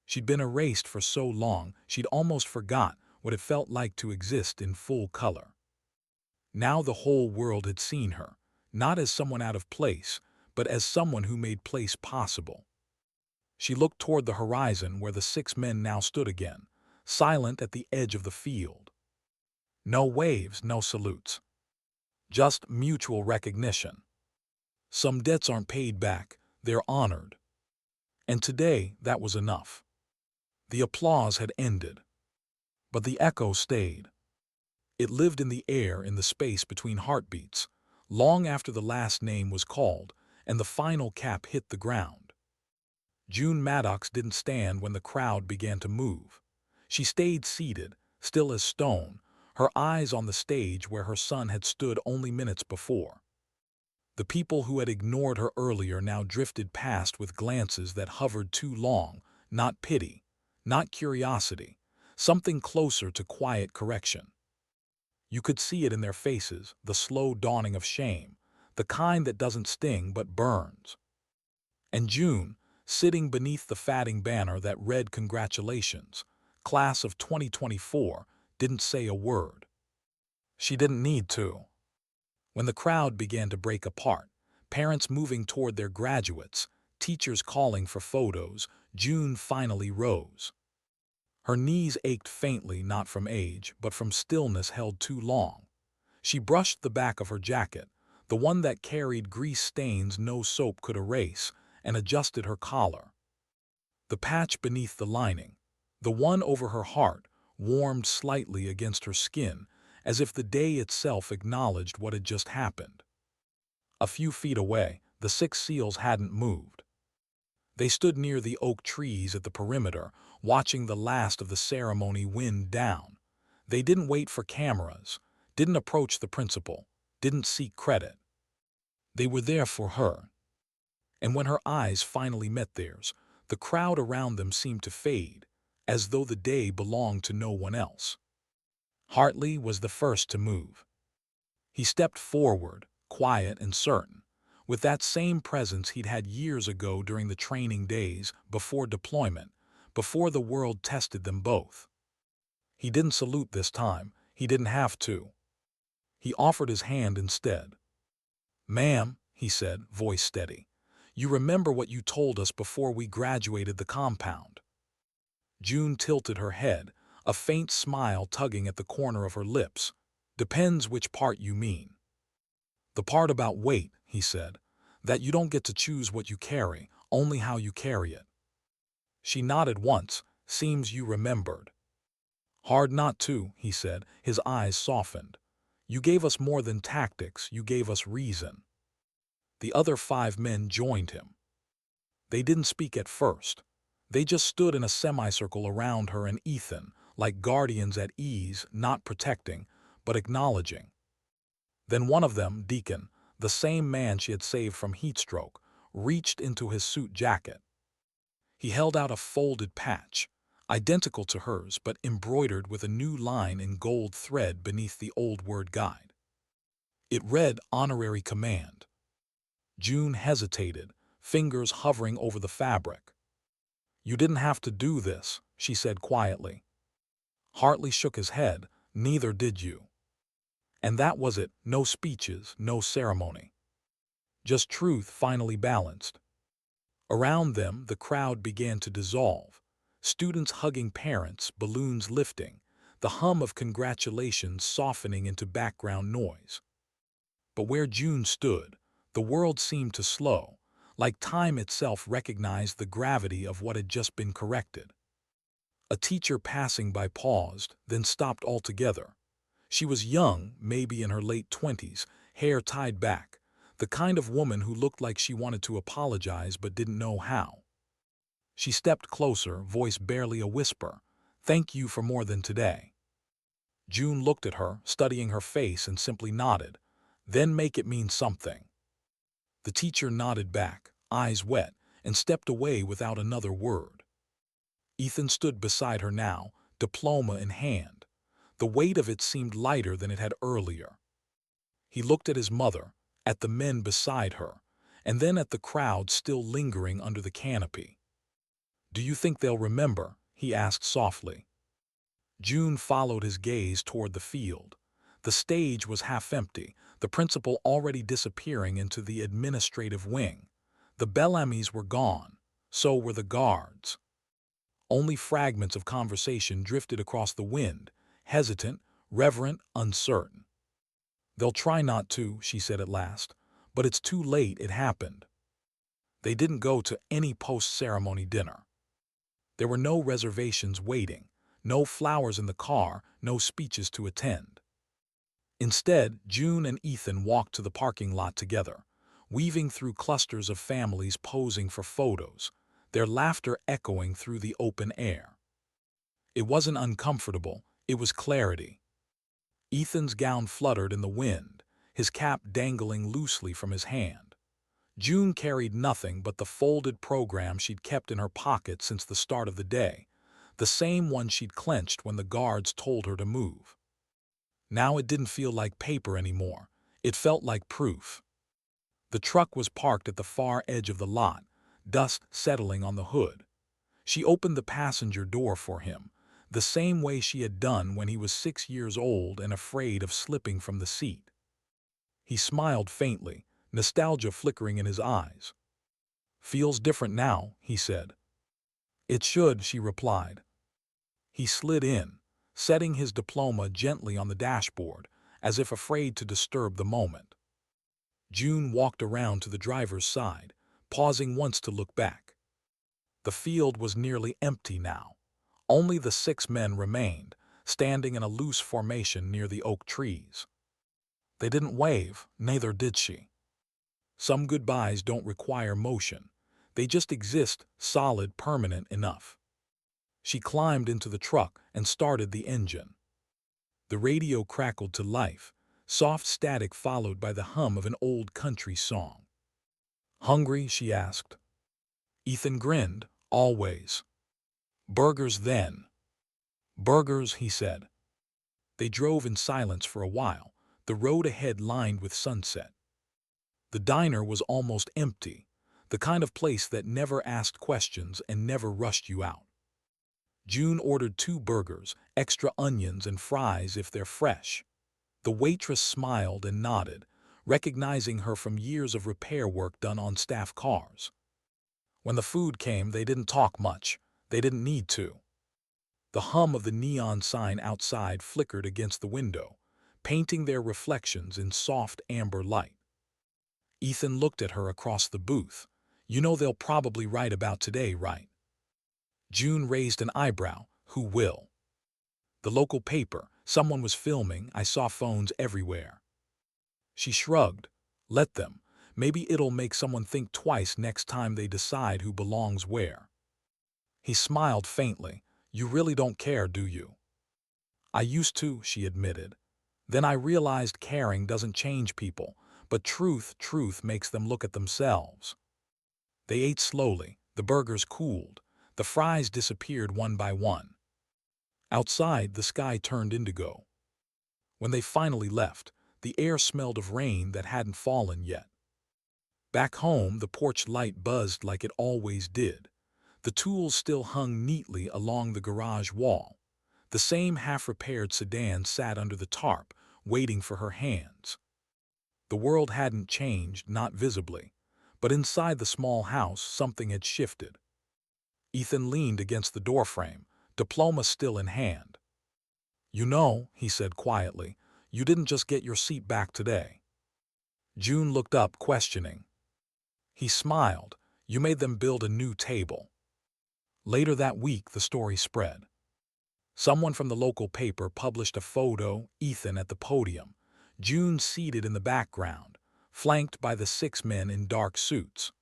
She'd been erased for so long, she'd almost forgot what it felt like to exist in full color. Now the whole world had seen her, not as someone out of place, but as someone who made place possible. She looked toward the horizon where the 6 men now stood again, silent at the edge of the field. No waves, no salutes. Just mutual recognition. Some debts aren't paid back, they're honored. And today, that was enough. The applause had ended. But the echo stayed. It lived in the air, in the space between heartbeats, long after the last name was called and the final cap hit the ground. June Maddox didn't stand when the crowd began to move. She stayed seated, still as stone, her eyes on the stage where her son had stood only minutes before. The people who had ignored her earlier now drifted past with glances that hovered too long, not pity, not curiosity, something closer to quiet correction. You could see it in their faces, the slow dawning of shame, the kind that doesn't sting but burns. And June, sitting beneath the fatting banner that read "Congratulations, Class of 2024, didn't say a word. She didn't need to. When the crowd began to break apart, parents moving toward their graduates, teachers calling for photos, June finally rose. Her knees ached faintly, not from age, but from stillness held too long. She brushed the back of her jacket, the one that carried grease stains no soap could erase, and adjusted her collar. The patch beneath the lining, the one over her heart, warmed slightly against her skin, as if the day itself acknowledged what had just happened. A few feet away, the 6 SEALs hadn't moved. They stood near the oak trees at the perimeter, watching the last of the ceremony wind down. They didn't wait for cameras, didn't approach the principal, didn't seek credit. They were there for her. And when her eyes finally met theirs, the crowd around them seemed to fade, as though the day belonged to no one else. Hartley was the first to move. He stepped forward, quiet and certain, with that same presence he'd had years ago during the training days, before deployment, before the world tested them both. He didn't salute this time, he didn't have to. He offered his hand instead. "Ma'am," he said, voice steady, "you remember what you told us before we graduated the compound?" June tilted her head, a faint smile tugging at the corner of her lips. "Depends which part you mean." "The part about weight," he said, "that you don't get to choose what you carry, only how you carry it." She nodded once. "Seems you remembered." "Hard not to," he said, his eyes softened. "You gave us more than tactics, you gave us reason." The other 5 men joined him. They didn't speak at first. They just stood in a semicircle around her and Ethan, like guardians at ease, not protecting, but acknowledging. Then one of them, Deacon, the same man she had saved from heatstroke, reached into his suit jacket. He held out a folded patch, identical to hers but embroidered with a new line in gold thread beneath the old word guide. It read "Honorary Command." June hesitated, fingers hovering over the fabric. "You didn't have to do this," she said quietly. Hartley shook his head. "Neither did you." And that was it, no speeches, no ceremony. Just truth finally balanced. Around them, the crowd began to dissolve. Students hugging parents, balloons lifting, the hum of congratulations softening into background noise. But where June stood, the world seemed to slow, like time itself recognized the gravity of what had just been corrected. A teacher passing by paused, then stopped altogether. She was young, maybe in her late 20s, hair tied back, the kind of woman who looked like she wanted to apologize but didn't know how. She stepped closer, voice barely a whisper. "Thank you for more than today." June looked at her, studying her face, and simply nodded. Then make it mean something. The teacher nodded back, eyes wet, and stepped away without another word. Ethan stood beside her now, diploma in hand. The weight of it seemed lighter than it had earlier. He looked at his mother, at the men beside her, and then at the crowd still lingering under the canopy. "Do you think they'll remember?" he asked softly. June followed his gaze toward the field. The stage was half empty, the principal already disappearing into the administrative wing. The Bellamys were gone. So were the guards. Only fragments of conversation drifted across the wind, hesitant, reverent, uncertain. "They'll try not to," she said at last, "but it's too late, it happened." They didn't go to any post-ceremony dinner. There were no reservations waiting, no flowers in the car, no speeches to attend. Instead, June and Ethan walked to the parking lot together, weaving through clusters of families posing for photos, their laughter echoing through the open air. It wasn't uncomfortable, it was clarity. Ethan's gown fluttered in the wind, his cap dangling loosely from his hand. June carried nothing but the folded program she'd kept in her pocket since the start of the day, the same one she'd clenched when the guards told her to move. Now it didn't feel like paper anymore. It felt like proof. The truck was parked at the far edge of the lot, dust settling on the hood. She opened the passenger door for him, the same way she had done when he was 6 years old and afraid of slipping from the seat. He smiled faintly, nostalgia flickering in his eyes. "Feels different now," he said. "It should," she replied. He slid in, setting his diploma gently on the dashboard, as if afraid to disturb the moment. June walked around to the driver's side, pausing once to look back. The field was nearly empty now. Only the 6 men remained, standing in a loose formation near the oak trees. They didn't wave, neither did she. Some goodbyes don't require motion. They just exist, solid, permanent enough. She climbed into the truck and started the engine. The radio crackled to life, soft static followed by the hum of an old country song. "Hungry?" she asked. Ethan grinned. "Always." "Burgers then." "Burgers," he said. They drove in silence for a while, the road ahead lined with sunset. The diner was almost empty, the kind of place that never asked questions and never rushed you out. June ordered 2 burgers, extra onions and fries if they're fresh. The waitress smiled and nodded, recognizing her from years of repair work done on staff cars. When the food came, they didn't talk much. They didn't need to. The hum of the neon sign outside flickered against the window, painting their reflections in soft amber light. Ethan looked at her across the booth. "You know they'll probably write about today, right?" June raised an eyebrow. "Who will?" "The local paper. Someone was filming. I saw phones everywhere." She shrugged. "Let them. Maybe it'll make someone think twice next time they decide who belongs where." He smiled faintly. "You really don't care, do you?" "I used to," she admitted. "Then I realized caring doesn't change people, but truth makes them look at themselves." They ate slowly. The burgers cooled. The fries disappeared one by one. Outside, the sky turned indigo. When they finally left, the air smelled of rain that hadn't fallen yet. Back home, the porch light buzzed like it always did. The tools still hung neatly along the garage wall. The same half-repaired sedan sat under the tarp, waiting for her hands. The world hadn't changed, not visibly, but inside the small house something had shifted. Ethan leaned against the doorframe, diploma still in hand. "You know," he said quietly, "you didn't just get your seat back today." June looked up, questioning. He smiled. "You made them build a new table." Later that week, the story spread. Someone from the local paper published a photo, Ethan at the podium, June seated in the background, flanked by the 6 men in dark suits.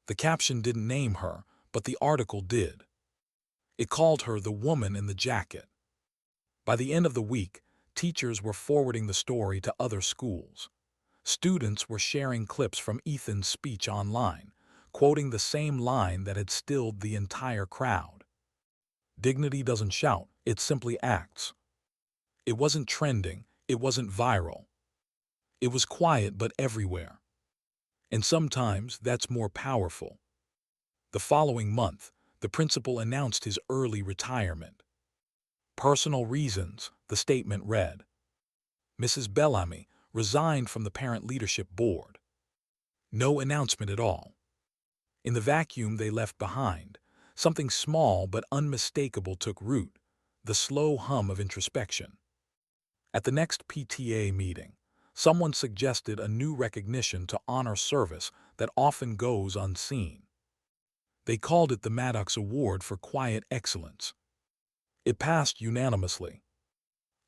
The caption didn't name her, but the article did. It called her the woman in the jacket. By the end of the week, teachers were forwarding the story to other schools. Students were sharing clips from Ethan's speech online, quoting the same line that had stilled the entire crowd. Dignity doesn't shout, it simply acts. It wasn't trending, it wasn't viral. It was quiet but everywhere. And sometimes that's more powerful. The following month, the principal announced his early retirement. Personal reasons, the statement read. Mrs. Bellamy resigned from the Parent Leadership Board. No announcement at all. In the vacuum they left behind, something small but unmistakable took root, the slow hum of introspection. At the next PTA meeting, someone suggested a new recognition to honor service that often goes unseen. They called it the Maddox Award for Quiet Excellence. It passed unanimously.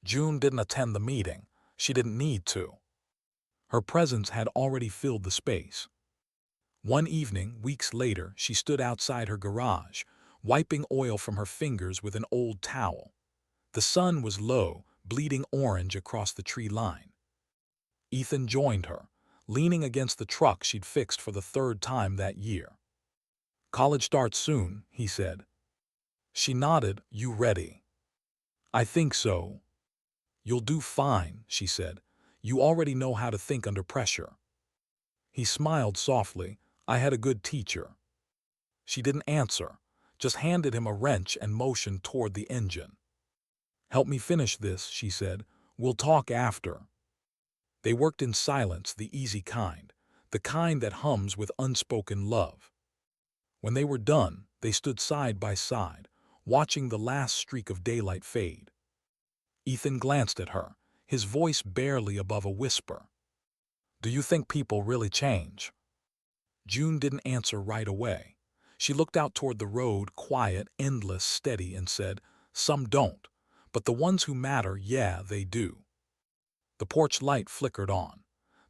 June didn't attend the meeting. She didn't need to. Her presence had already filled the space. One evening, weeks later, she stood outside her garage, wiping oil from her fingers with an old towel. The sun was low, bleeding orange across the tree line. Ethan joined her, leaning against the truck she'd fixed for the third time that year. College starts soon, he said. She nodded, you ready? I think so. You'll do fine, she said. You already know how to think under pressure. He smiled softly. I had a good teacher. She didn't answer, just handed him a wrench and motioned toward the engine. Help me finish this, she said. We'll talk after. They worked in silence, the easy kind, the kind that hums with unspoken love. When they were done, they stood side by side, watching the last streak of daylight fade. Ethan glanced at her, his voice barely above a whisper. Do you think people really change? June didn't answer right away. She looked out toward the road, quiet, endless, steady, and said, some don't, but the ones who matter, yeah, they do. The porch light flickered on.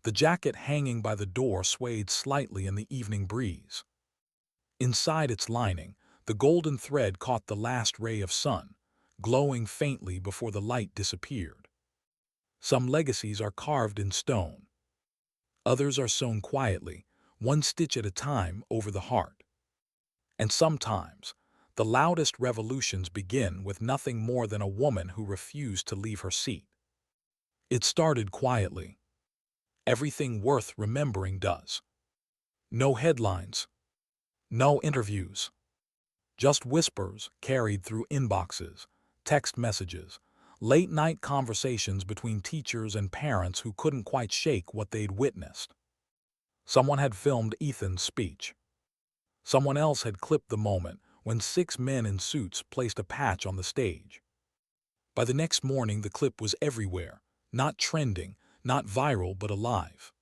The jacket hanging by the door swayed slightly in the evening breeze. Inside its lining, the golden thread caught the last ray of sun, glowing faintly before the light disappeared. Some legacies are carved in stone. Others are sewn quietly, one stitch at a time, over the heart. And sometimes, the loudest revolutions begin with nothing more than a woman who refused to leave her seat. It started quietly. Everything worth remembering does. No headlines. No interviews. Just whispers carried through inboxes, text messages, late-night conversations between teachers and parents who couldn't quite shake what they'd witnessed. Someone had filmed Ethan's speech. Someone else had clipped the moment when 6 men in suits placed a patch on the stage. By the next morning, the clip was everywhere, not trending, not viral, but alive.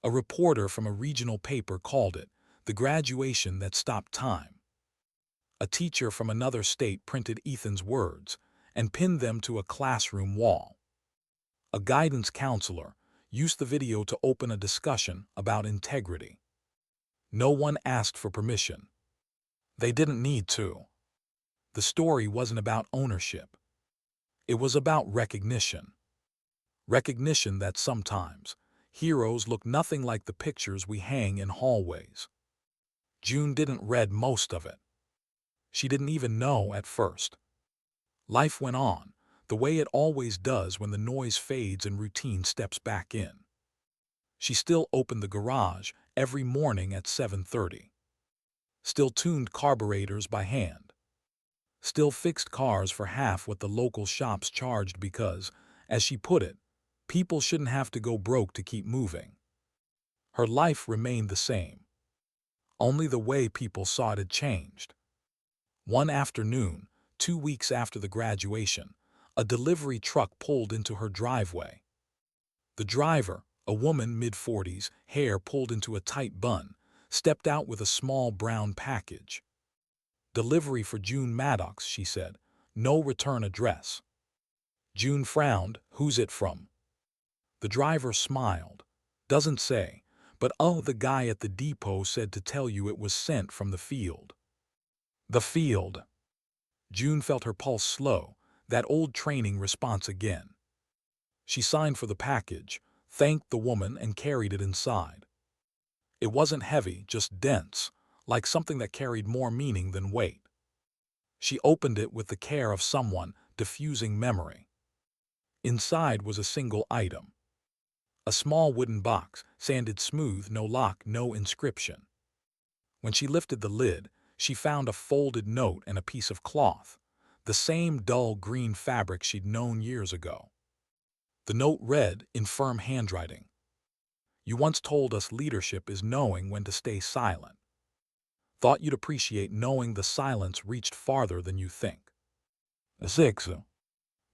A reporter from a regional paper called it the graduation that stopped time. A teacher from another state printed Ethan's words and pinned them to a classroom wall. A guidance counselor used the video to open a discussion about integrity. No one asked for permission. They didn't need to. The story wasn't about ownership. It was about recognition. Recognition that sometimes heroes look nothing like the pictures we hang in hallways. June didn't read most of it. She didn't even know at first. Life went on, the way it always does when the noise fades and routine steps back in. She still opened the garage every morning at 7:30. Still tuned carburetors by hand. Still fixed cars for half what the local shops charged because, as she put it, people shouldn't have to go broke to keep moving. Her life remained the same. Only the way people saw it had changed. One afternoon, 2 weeks after the graduation, a delivery truck pulled into her driveway. The driver, a woman mid-40s, hair pulled into a tight bun, stepped out with a small brown package. Delivery for June Maddox, she said. No return address. June frowned. Who's it from? The driver smiled. Doesn't say, but oh, the guy at the depot said to tell you it was sent from the field. The field. June felt her pulse slow, That old training response again. She signed for the package, thanked the woman, and carried it inside. It wasn't heavy, just dense, like something that carried more meaning than weight. She opened it with the care of someone diffusing memory. Inside was a single item. A small wooden box, sanded smooth, no lock, no inscription. When she lifted the lid, she found a folded note and a piece of cloth, the same dull green fabric she'd known years ago. The note read in firm handwriting, "You once told us leadership is knowing when to stay silent. Thought you'd appreciate knowing the silence reached farther than you think." A six.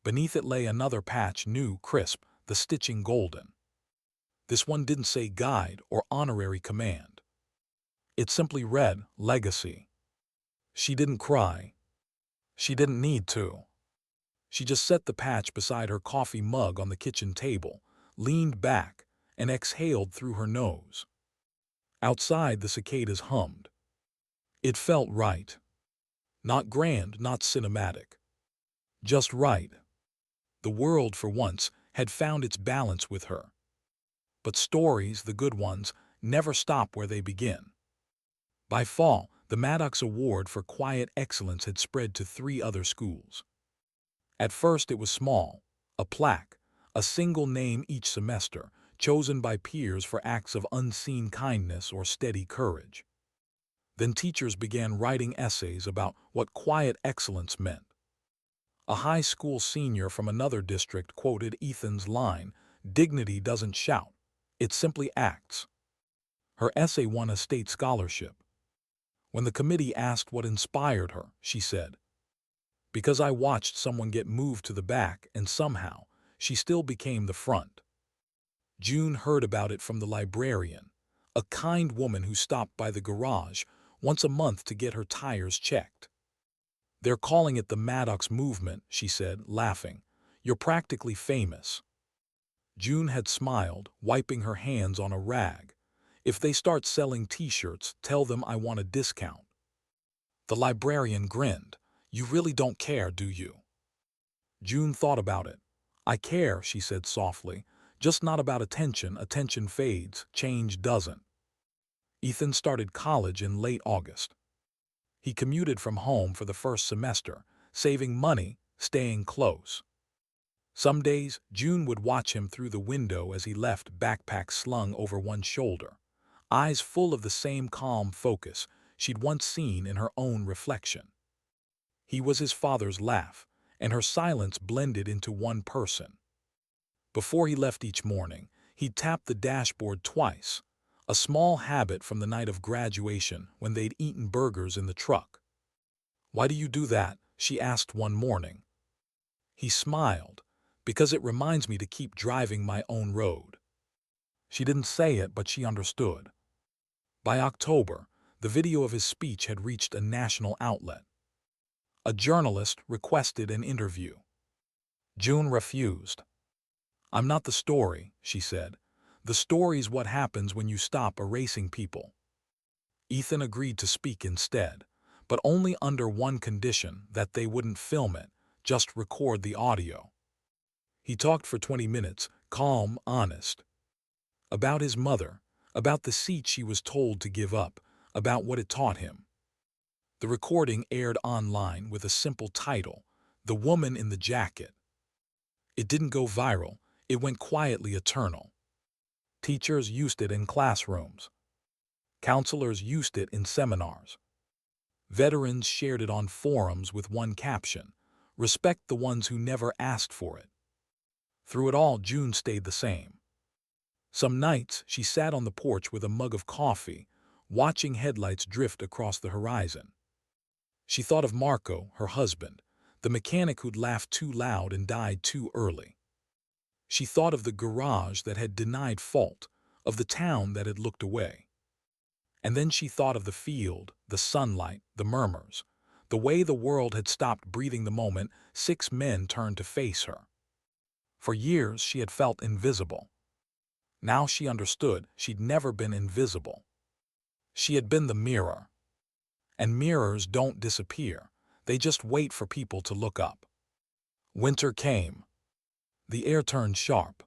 Beneath it lay another patch, new, crisp, the stitching golden. This one didn't say guide or honorary command. It simply read, legacy. She didn't cry. She didn't need to. She just set the patch beside her coffee mug on the kitchen table, leaned back, and exhaled through her nose. Outside, the cicadas hummed. It felt right. Not grand, not cinematic. Just right. The world, for once, had found its balance with her. But stories, the good ones, never stop where they begin. By fall, the Maddox Award for Quiet Excellence had spread to 3 other schools. At first it was small, a plaque, a single name each semester, chosen by peers for acts of unseen kindness or steady courage. Then teachers began writing essays about what quiet excellence meant. A high school senior from another district quoted Ethan's line, "Dignity doesn't shout, it simply acts." Her essay won a state scholarship. When the committee asked what inspired her, she said, "Because I watched someone get moved to the back and somehow she still became the front." June heard about it from the librarian, a kind woman who stopped by the garage once a month to get her tires checked. "They're calling it the Maddox movement," she said, laughing. "You're practically famous." June had smiled, wiping her hands on a rag. "If they start selling t-shirts, tell them I want a discount." The librarian grinned. "You really don't care, do you?" June thought about it. "I care," she said softly, "just not about attention. Attention fades, change doesn't." Ethan started college in late August. He commuted from home for the first semester, saving money, staying close. Some days, June would watch him through the window as he left, backpack slung over one shoulder, eyes full of the same calm focus she'd once seen in her own reflection. He was his father's laugh, and her silence blended into one person. Before he left each morning, he'd tap the dashboard twice, a small habit from the night of graduation when they'd eaten burgers in the truck. "Why do you do that?" she asked one morning. He smiled. "Because it reminds me to keep driving my own road." She didn't say it, but she understood. By October, the video of his speech had reached a national outlet. A journalist requested an interview. June refused. "I'm not the story," she said. "The story's what happens when you stop erasing people." Ethan agreed to speak instead, but only under one condition: that they wouldn't film it, just record the audio. He talked for 20 minutes, calm, honest. About his mother, about the seat she was told to give up, about what it taught him. The recording aired online with a simple title, "The Woman in the Jacket." It didn't go viral, it went quietly eternal. Teachers used it in classrooms. Counselors used it in seminars. Veterans shared it on forums with one caption, "Respect the ones who never asked for it." Through it all, June stayed the same. Some nights, she sat on the porch with a mug of coffee, watching headlights drift across the horizon. She thought of Marco, her husband, the mechanic who'd laughed too loud and died too early. She thought of the garage that had denied fault, of the town that had looked away. And then she thought of the field, the sunlight, the murmurs, the way the world had stopped breathing the moment 6 men turned to face her. For years she had felt invisible. Now she understood she'd never been invisible. She had been the mirror. And mirrors don't disappear, they just wait for people to look up. Winter came. The air turned sharp.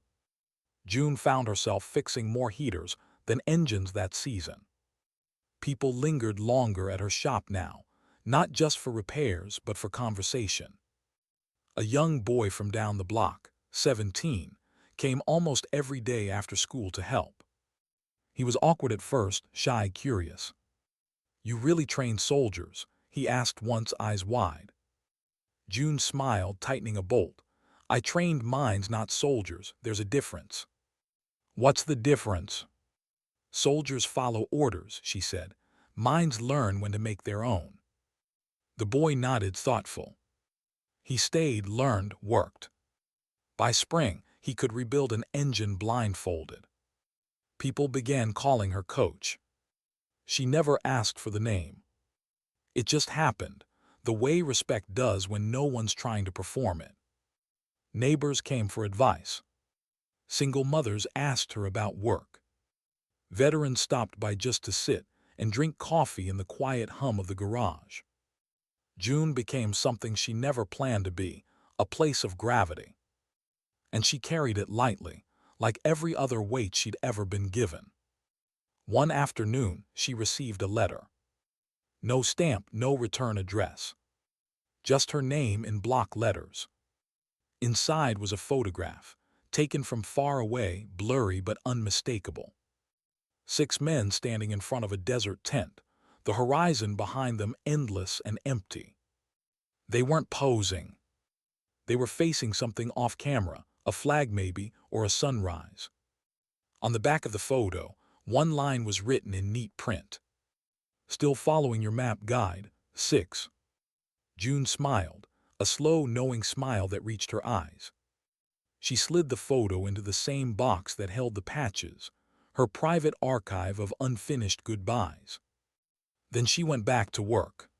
June found herself fixing more heaters than engines that season. People lingered longer at her shop now, not just for repairs but for conversation. A young boy from down the block, 17, came almost every day after school to help. He was awkward at first, shy, curious. "You really train soldiers?" he asked once, eyes wide. June smiled, tightening a bolt. "I trained mines, not soldiers. There's a difference." "What's the difference?" "Soldiers follow orders," she said. "Mines learn when to make their own." The boy nodded, thoughtful. He stayed, learned, worked. By spring, he could rebuild an engine blindfolded. People began calling her coach. She never asked for the name. It just happened, the way respect does when no one's trying to perform it. Neighbors came for advice. Single mothers asked her about work. Veterans stopped by just to sit and drink coffee in the quiet hum of the garage. June became something she never planned to be, a place of gravity. And she carried it lightly, like every other weight she'd ever been given. One afternoon, she received a letter. No stamp, no return address. Just her name in block letters. Inside was a photograph, taken from far away, blurry but unmistakable. 6 men standing in front of a desert tent, the horizon behind them endless and empty. They weren't posing. They were facing something off camera, a flag maybe, or a sunrise. On the back of the photo, one line was written in neat print. "Still following your map guide, 6. June smiled, a slow, knowing smile that reached her eyes. She slid the photo into the same box that held the patches, her private archive of unfinished goodbyes. Then she went back to work.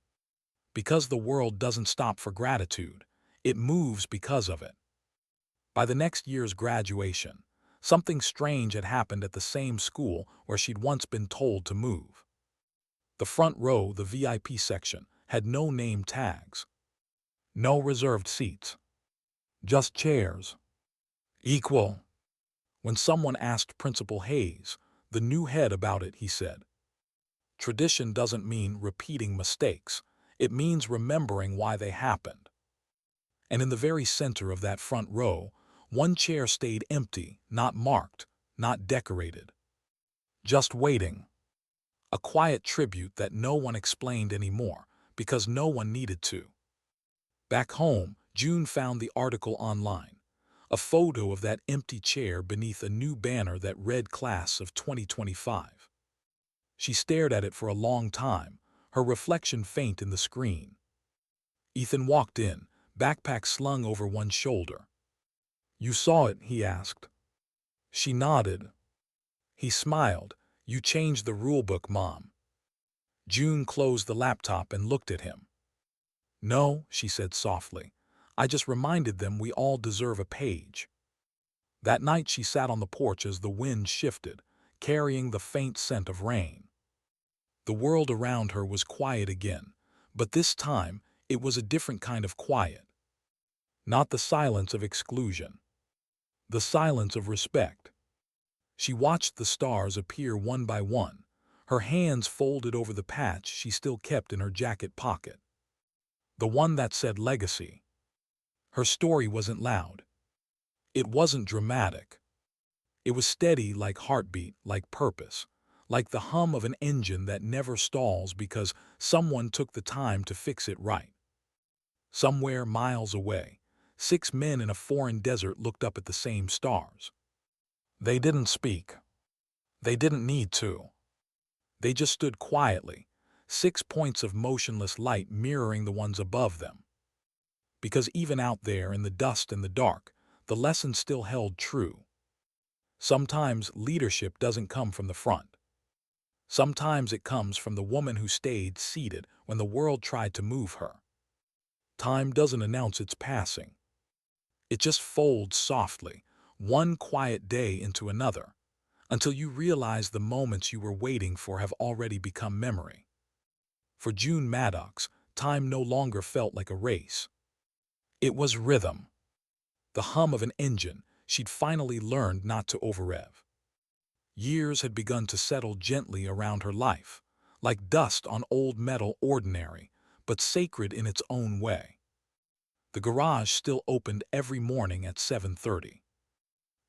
Because the world doesn't stop for gratitude, it moves because of it. By the next year's graduation, something strange had happened at the same school where she'd once been told to move. The front row, the VIP section, had no name tags. No reserved seats. Just chairs. Equal. When someone asked Principal Hayes, the new head, about it, he said, "Tradition doesn't mean repeating mistakes. It means remembering why they happened." And in the very center of that front row, one chair stayed empty, not marked, not decorated. Just waiting. A quiet tribute that no one explained anymore, because no one needed to. Back home, June found the article online. A photo of that empty chair beneath a new banner that read Class of 2025. She stared at it for a long time, her reflection faint in the screen. Ethan walked in, backpack slung over one shoulder. "You saw it?" he asked. She nodded. He smiled. "You changed the rulebook, Mom." June closed the laptop and looked at him. "No," she said softly. "I just reminded them we all deserve a page." That night she sat on the porch as the wind shifted, carrying the faint scent of rain. The world around her was quiet again, but this time it was a different kind of quiet. Not the silence of exclusion. The silence of respect. She watched the stars appear one by one, her hands folded over the patch she still kept in her jacket pocket. The one that said legacy. Her story wasn't loud. It wasn't dramatic. It was steady, like heartbeat, like purpose, like the hum of an engine that never stalls because someone took the time to fix it right. Somewhere miles away, 6 men in a foreign desert looked up at the same stars. They didn't speak. They didn't need to. They just stood quietly, 6 points of motionless light mirroring the ones above them. Because even out there in the dust and the dark, the lesson still held true. Sometimes leadership doesn't come from the front. Sometimes it comes from the woman who stayed seated when the world tried to move her. Time doesn't announce its passing. It just folds softly, one quiet day into another, until you realize the moments you were waiting for have already become memory. For June Maddox, time no longer felt like a race. It was rhythm. The hum of an engine. She'd finally learned not to overrev. Years had begun to settle gently around her life, like dust on old metal, ordinary, but sacred in its own way. The garage still opened every morning at 7:30.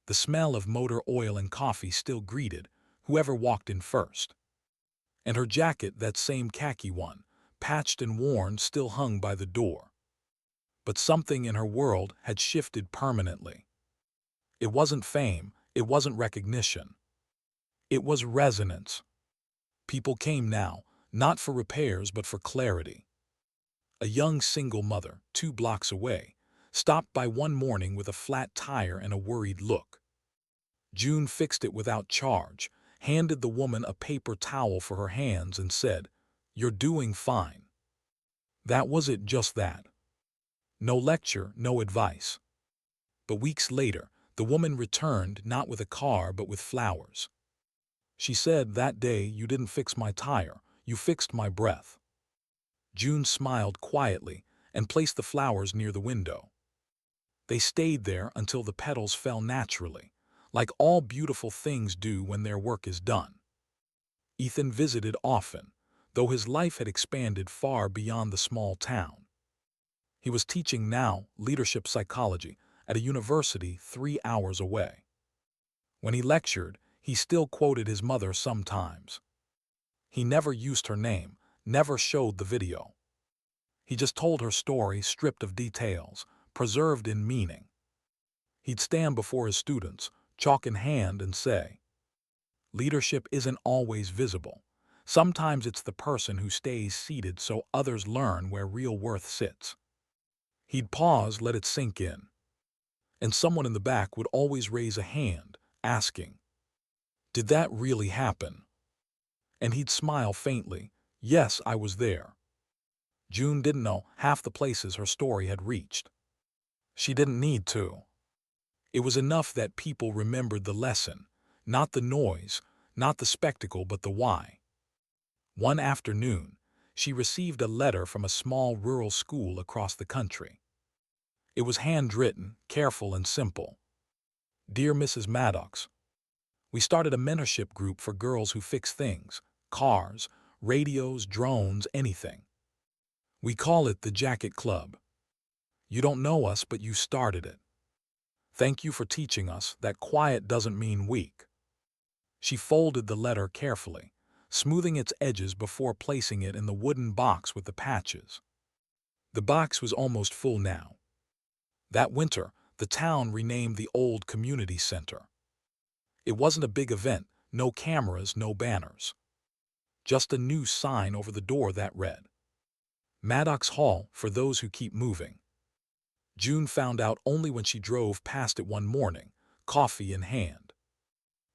The smell of motor oil and coffee still greeted whoever walked in first. And her jacket, that same khaki one, patched and worn, still hung by the door. But something in her world had shifted permanently. It wasn't fame, it wasn't recognition. It was resonance. People came now, not for repairs but for clarity. A young single mother, 2 blocks away, stopped by one morning with a flat tire and a worried look. June fixed it without charge, handed the woman a paper towel for her hands and said, "You're doing fine." That was it, just that. No lecture, no advice. But weeks later, the woman returned, not with a car but with flowers. She said, "That day you didn't fix my tire, you fixed my breath." June smiled quietly and placed the flowers near the window. They stayed there until the petals fell naturally, like all beautiful things do when their work is done. Ethan visited often, though his life had expanded far beyond the small town. He was teaching now leadership psychology at a university 3 hours away. When he lectured, he still quoted his mother sometimes. He never used her name, never showed the video. He just told her story, stripped of details, preserved in meaning. He'd stand before his students, chalk in hand, and say, "Leadership isn't always visible. Sometimes it's the person who stays seated so others learn where real worth sits." He'd pause, let it sink in. And someone in the back would always raise a hand, asking, "Did that really happen?" And he'd smile faintly, "Yes, I was there." June didn't know half the places her story had reached. She didn't need to. It was enough that people remembered the lesson, not the noise, not the spectacle, but the why. One afternoon, she received a letter from a small rural school across the country. It was handwritten, careful and simple. "Dear Mrs. Maddox, we started a mentorship group for girls who fix things, cars, radios, drones, anything. We call it the Jacket Club. You don't know us, but you started it. Thank you for teaching us that quiet doesn't mean weak." She folded the letter carefully, smoothing its edges before placing it in the wooden box with the patches. The box was almost full now. That winter, the town renamed the old community center. It wasn't a big event, no cameras, no banners. Just a new sign over the door that read, "Maddox Hall for those who keep moving." June found out only when she drove past it one morning, coffee in hand.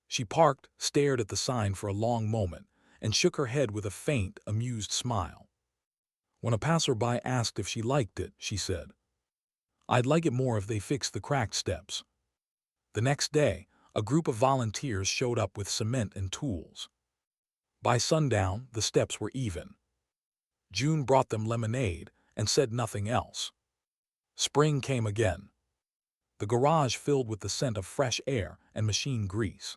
She parked, stared at the sign for a long moment, and shook her head with a faint, amused smile. When a passerby asked if she liked it, she said, "I'd like it more if they fixed the cracked steps." The next day, a group of volunteers showed up with cement and tools. By sundown, the steps were even. June brought them lemonade and said nothing else. Spring came again. The garage filled with the scent of fresh air and machine grease.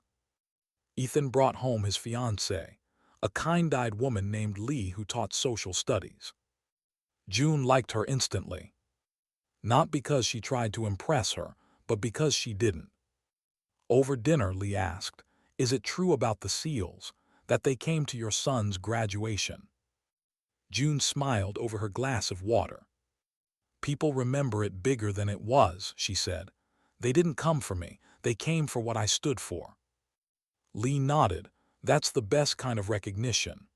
Ethan brought home his fiancée, a kind-eyed woman named Lee who taught social studies. June liked her instantly. Not because she tried to impress her, but because she didn't. Over dinner, Lee asked, "Is it true about the seals, that they came to your son's graduation?" June smiled over her glass of water. "People remember it bigger than it was," she said. "They didn't come for me, they came for what I stood for." Lee nodded. "That's the best kind of recognition."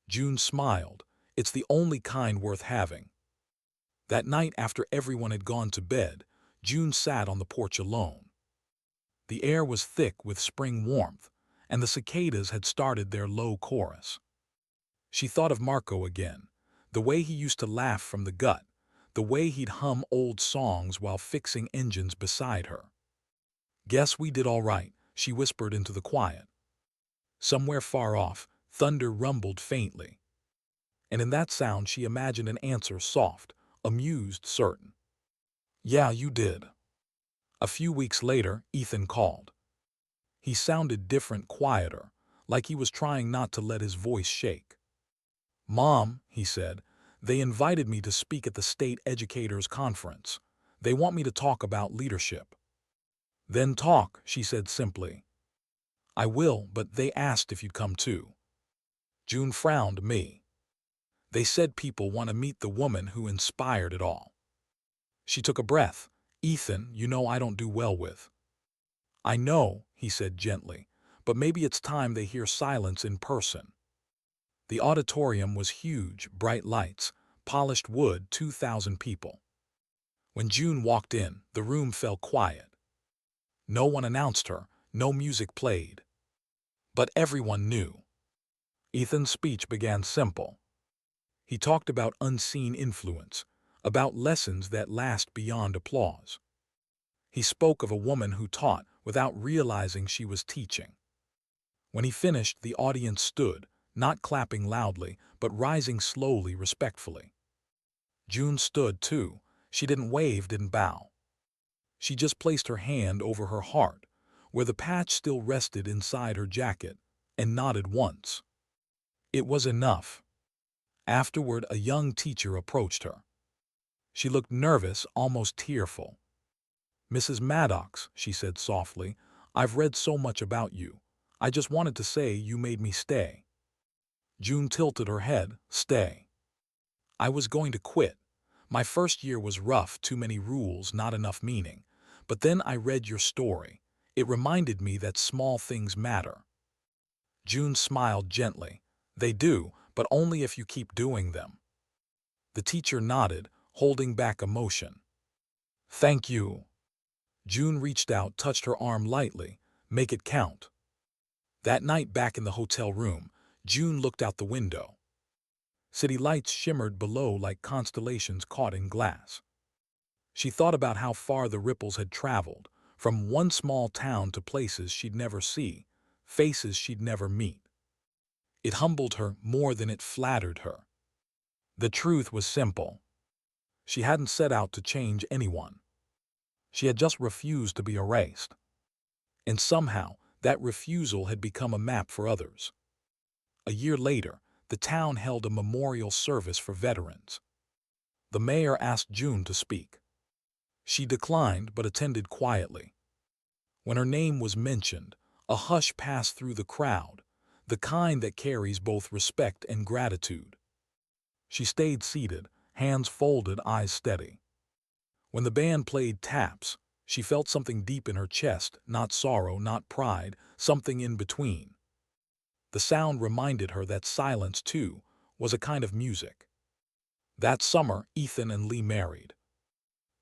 June smiled. "It's the only kind worth having." That night, after everyone had gone to bed, June sat on the porch alone. The air was thick with spring warmth, and the cicadas had started their low chorus. She thought of Marco again, the way he used to laugh from the gut, the way he'd hum old songs while fixing engines beside her. "Guess we did all right," she whispered into the quiet. Somewhere far off, thunder rumbled faintly. And in that sound she imagined an answer, soft, amused, certain. "Yeah, you did." A few weeks later, Ethan called. He sounded different, quieter, like he was trying not to let his voice shake. "Mom," he said, "they invited me to speak at the state educators' conference. They want me to talk about leadership." "Then talk," she said simply. "I will, but they asked if you'd come too." June frowned. "Me?" "They said people want to meet the woman who inspired it all." She took a breath. "Ethan, you know I don't do well with." "I know," he said gently, "but maybe it's time they hear silence in person." The auditorium was huge, bright lights, polished wood, 2,000 people. When June walked in, the room fell quiet. No one announced her, no music played. But everyone knew. Ethan's speech began simple. He talked about unseen influence, about lessons that last beyond applause. He spoke of a woman who taught without realizing she was teaching. When he finished, the audience stood, not clapping loudly, but rising slowly, respectfully. June stood too. She didn't wave, didn't bow. She just placed her hand over her heart, where the patch still rested inside her jacket, and nodded once. It was enough. Afterward, a young teacher approached her. She looked nervous, almost tearful. "Mrs. Maddox," she said softly, "I've read so much about you. I just wanted to say you made me stay." June tilted her head. "Stay?" "I was going to quit. My first year was rough, too many rules, not enough meaning. But then I read your story. It reminded me that small things matter." June smiled gently. "They do, but only if you keep doing them." The teacher nodded, holding back emotion. "Thank you." June reached out, touched her arm lightly. "Make it count." That night back in the hotel room, June looked out the window. City lights shimmered below like constellations caught in glass. She thought about how far the ripples had traveled, from one small town to places she'd never see, faces she'd never meet. It humbled her more than it flattered her. The truth was simple. She hadn't set out to change anyone. She had just refused to be erased. And somehow, that refusal had become a map for others. A year later, the town held a memorial service for veterans. The mayor asked June to speak. She declined but attended quietly. When her name was mentioned, a hush passed through the crowd, the kind that carries both respect and gratitude. She stayed seated, hands folded, eyes steady. When the band played taps, she felt something deep in her chest, not sorrow, not pride, something in between. The sound reminded her that silence, too, was a kind of music. That summer, Ethan and Lee married.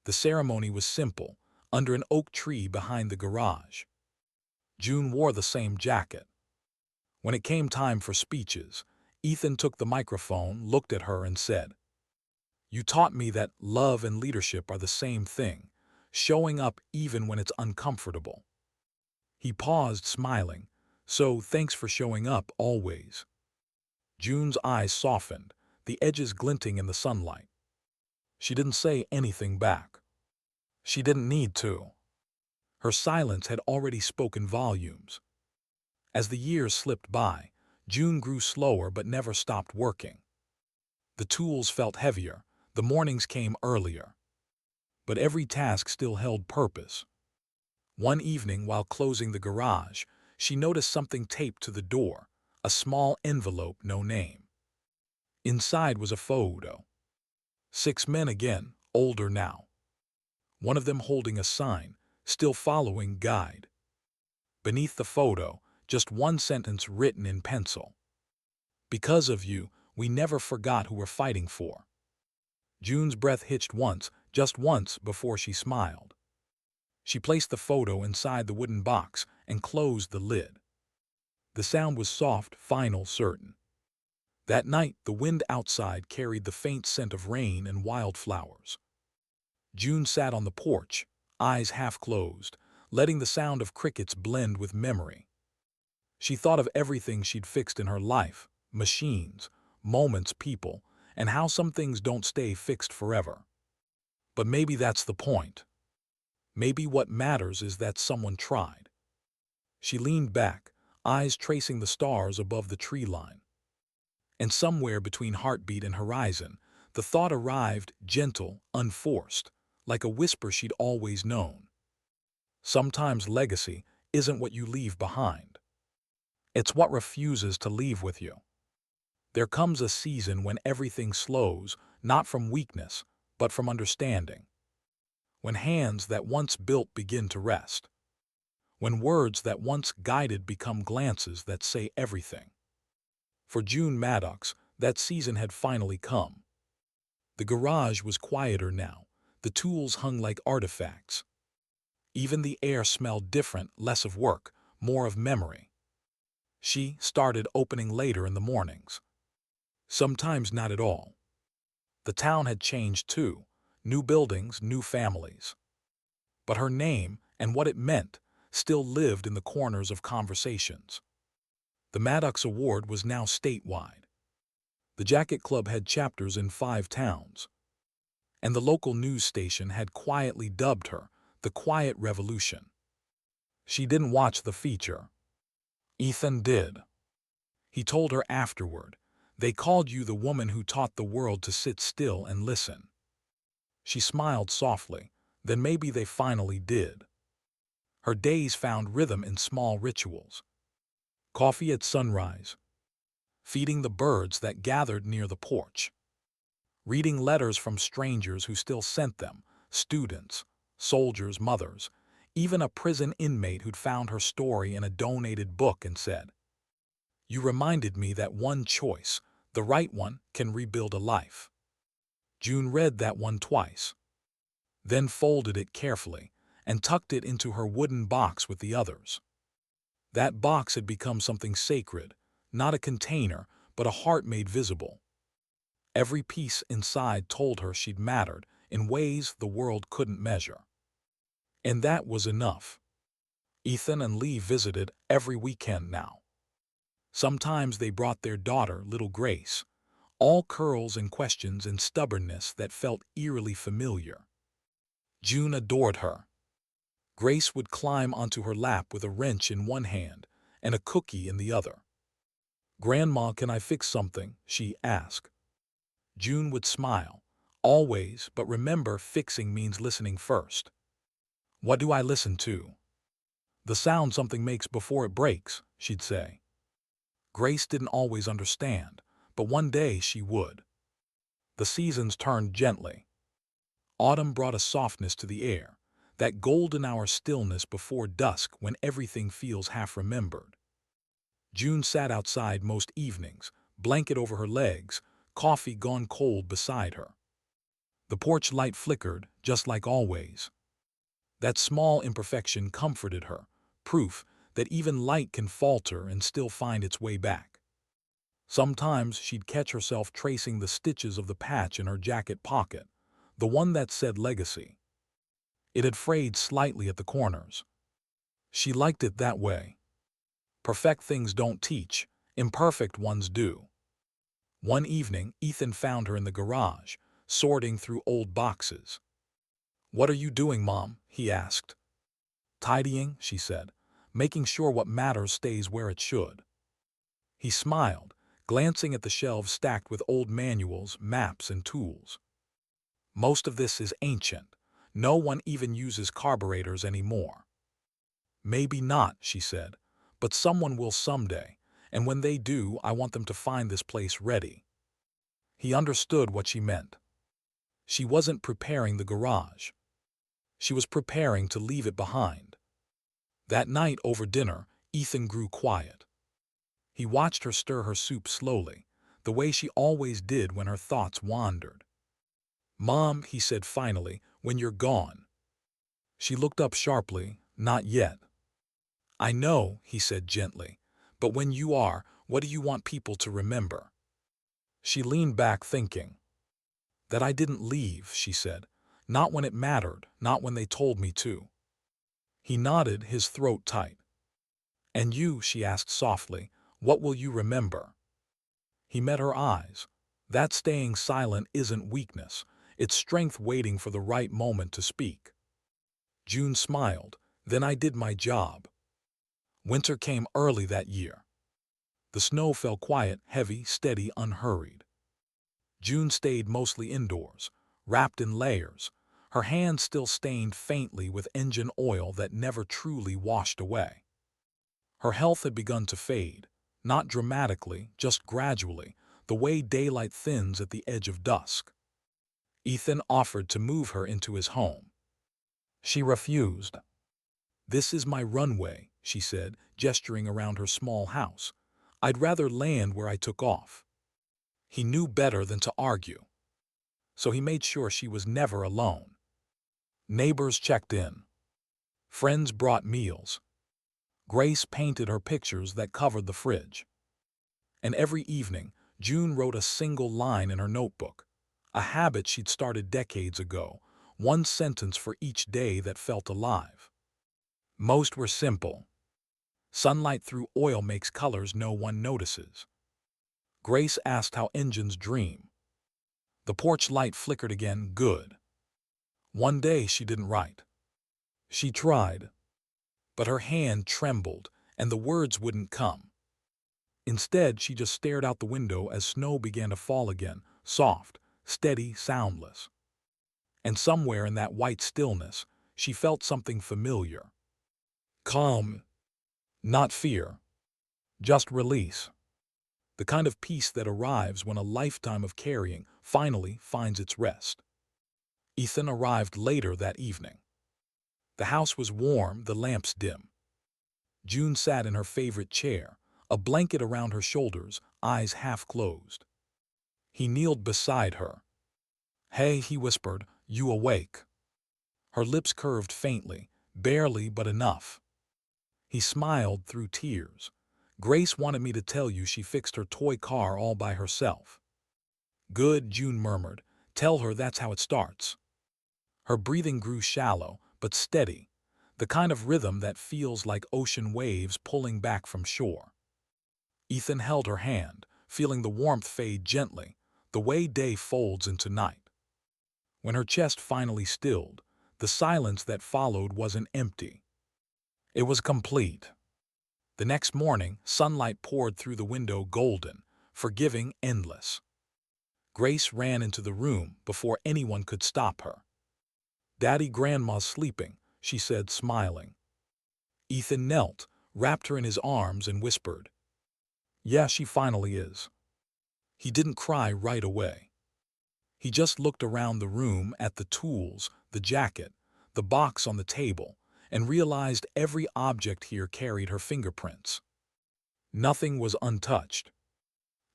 The ceremony was simple, under an oak tree behind the garage. June wore the same jacket. When it came time for speeches, Ethan took the microphone, looked at her, and said, "You taught me that love and leadership are the same thing, showing up even when it's uncomfortable." He paused, smiling. "So thanks for showing up, always." June's eyes softened, the edges glinting in the sunlight. She didn't say anything back. She didn't need to. Her silence had already spoken volumes. As the years slipped by, June grew slower but never stopped working. The tools felt heavier, the mornings came earlier. But every task still held purpose. One evening, while closing the garage, she noticed something taped to the door, a small envelope, no name. Inside was a photo. 6 men again, older now. One of them holding a sign, still following guide. Beneath the photo, just one sentence written in pencil. "Because of you, we never forgot who we're fighting for." June's breath hitched once, just once, before she smiled. She placed the photo inside the wooden box and closed the lid. The sound was soft, final, certain. That night, the wind outside carried the faint scent of rain and wildflowers. June sat on the porch, eyes half closed, letting the sound of crickets blend with memory. She thought of everything she'd fixed in her life, machines, moments, people, and how some things don't stay fixed forever. But maybe that's the point. Maybe what matters is that someone tried. She leaned back, eyes tracing the stars above the tree line. And somewhere between heartbeat and horizon, the thought arrived, gentle, unforced, like a whisper she'd always known. Sometimes legacy isn't what you leave behind. It's what refuses to leave with you. There comes a season when everything slows, not from weakness, but from understanding. When hands that once built begin to rest. When words that once guided become glances that say everything. For June Maddox, that season had finally come. The garage was quieter now, the tools hung like artifacts. Even the air smelled different, less of work, more of memory. She started opening later in the mornings. Sometimes not at all. The town had changed too, new buildings, new families. But her name and what it meant still lived in the corners of conversations. The Maddox Award was now statewide. The Jacket Club had chapters in 5 towns. And the local news station had quietly dubbed her the Quiet Revolution. She didn't watch the feature. Ethan did. He told her afterward, "They called you the woman who taught the world to sit still and listen." She smiled softly, then maybe they finally did. Her days found rhythm in small rituals. Coffee at sunrise. Feeding the birds that gathered near the porch. Reading letters from strangers who still sent them, students, soldiers' mothers, even a prison inmate who'd found her story in a donated book and said, "You reminded me that one choice, the right one, can rebuild a life." June read that one twice, then folded it carefully and tucked it into her wooden box with the others. That box had become something sacred, not a container, but a heart made visible. Every piece inside told her she'd mattered in ways the world couldn't measure. And that was enough. Ethan and Lee visited every weekend now. Sometimes they brought their daughter, little Grace, all curls and questions and stubbornness that felt eerily familiar. June adored her. Grace would climb onto her lap with a wrench in one hand and a cookie in the other. "Grandma, can I fix something?" she asked. June would smile. "Always, but remember, fixing means listening first." "What do I listen to?" "The sound something makes before it breaks," she'd say. Grace didn't always understand, but one day she would. The seasons turned gently. Autumn brought a softness to the air, that golden hour stillness before dusk when everything feels half remembered. June sat outside most evenings, blanket over her legs, coffee gone cold beside her. The porch light flickered, just like always. That small imperfection comforted her, proof that even light can falter and still find its way back. Sometimes she'd catch herself tracing the stitches of the patch in her jacket pocket, the one that said legacy. It had frayed slightly at the corners. She liked it that way. Perfect things don't teach, imperfect ones do. One evening, Ethan found her in the garage, sorting through old boxes. "What are you doing, Mom?" he asked. "Tidying," she said, "making sure what matters stays where it should." He smiled, glancing at the shelves stacked with old manuals, maps, and tools. "Most of this is ancient. No one even uses carburetors anymore." "Maybe not," she said, "but someone will someday, and when they do, I want them to find this place ready." He understood what she meant. She wasn't preparing the garage. She was preparing to leave it behind. That night over dinner, Ethan grew quiet. He watched her stir her soup slowly, the way she always did when her thoughts wandered. "Mom," he said finally, "when you're gone." She looked up sharply. "Not yet." "I know," he said gently, "but when you are, what do you want people to remember?" She leaned back thinking. "That I didn't leave," she said. "Not when it mattered, not when they told me to." He nodded, his throat tight. "And you," she asked softly, "what will you remember?" He met her eyes. That staying silent isn't weakness. It's strength waiting for the right moment to speak. June smiled. Then I did my job. Winter came early that year. The snow fell quiet, heavy, steady, unhurried. June stayed mostly indoors, wrapped in layers, her hands still stained faintly with engine oil that never truly washed away. Her health had begun to fade, not dramatically, just gradually, the way daylight thins at the edge of dusk. Ethan offered to move her into his home. She refused. "This is my runway," she said, gesturing around her small house. "I'd rather land where I took off." He knew better than to argue, so he made sure she was never alone. Neighbors checked in. Friends brought meals. Grace painted her pictures that covered the fridge. And every evening, June wrote a single line in her notebook, a habit she'd started decades ago, one sentence for each day that felt alive. Most were simple. Sunlight through oil makes colors no one notices. Grace asked how engines dream. The porch light flickered again, good. One day she didn't write. She tried, but her hand trembled and the words wouldn't come. Instead, she just stared out the window as snow began to fall again, soft, steady, soundless. And somewhere in that white stillness, she felt something familiar. Calm. Not fear. Just release. The kind of peace that arrives when a lifetime of carrying finally finds its rest. Ethan arrived later that evening. The house was warm, the lamps dim. June sat in her favorite chair, a blanket around her shoulders, eyes half closed. He kneeled beside her. "Hey," he whispered, "you awake?" Her lips curved faintly, barely but enough. He smiled through tears. "Grace wanted me to tell you she fixed her toy car all by herself." "Good," June murmured. "Tell her that's how it starts." Her breathing grew shallow, but steady, the kind of rhythm that feels like ocean waves pulling back from shore. Ethan held her hand, feeling the warmth fade gently, the way day folds into night. When her chest finally stilled, the silence that followed wasn't empty. It was complete. The next morning, sunlight poured through the window, golden, forgiving, endless. Grace ran into the room before anyone could stop her. "Daddy, Grandma's sleeping," she said, smiling. Ethan knelt, wrapped her in his arms, and whispered, "Yeah, she finally is." He didn't cry right away. He just looked around the room at the tools, the jacket, the box on the table, and realized every object here carried her fingerprints. Nothing was untouched.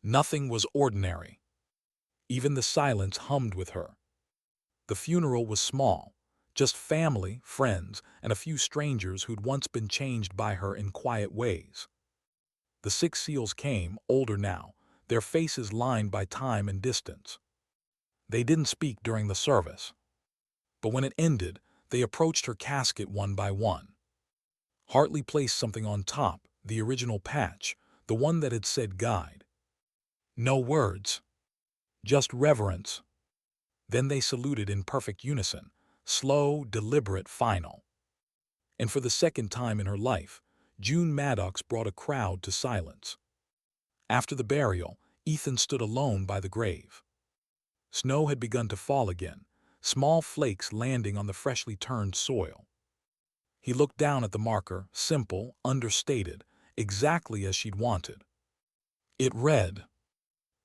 Nothing was ordinary. Even the silence hummed with her. The funeral was small, just family, friends, and a few strangers who'd once been changed by her in quiet ways. The 6 seals came, older now, their faces lined by time and distance. They didn't speak during the service. But when it ended, they approached her casket one by one. Hartley placed something on top, the original patch, the one that had said guide. No words, just reverence. Then they saluted in perfect unison, slow, deliberate, final. And for the second time in her life, June Maddox brought a crowd to silence. After the burial, Ethan stood alone by the grave. Snow had begun to fall again, small flakes landing on the freshly turned soil. He looked down at the marker, simple, understated, exactly as she'd wanted. It read,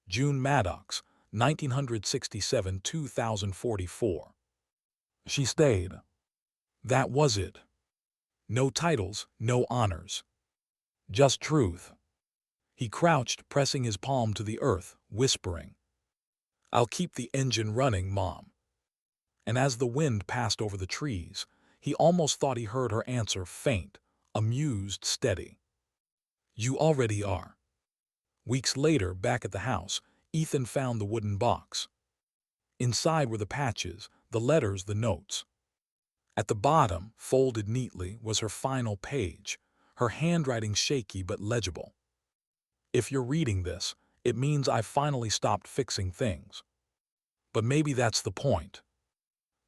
June Maddox, 1967-2044. She stayed. That was it. No titles, no honors. Just truth. He crouched, pressing his palm to the earth, whispering, "I'll keep the engine running, Mom." And as the wind passed over the trees, he almost thought he heard her answer, faint, amused, steady. "You already are." Weeks later, back at the house, Ethan found the wooden box. Inside were the patches, the letters, the notes. At the bottom, folded neatly, was her final page, her handwriting shaky but legible. "If you're reading this, it means I've finally stopped fixing things. But maybe that's the point.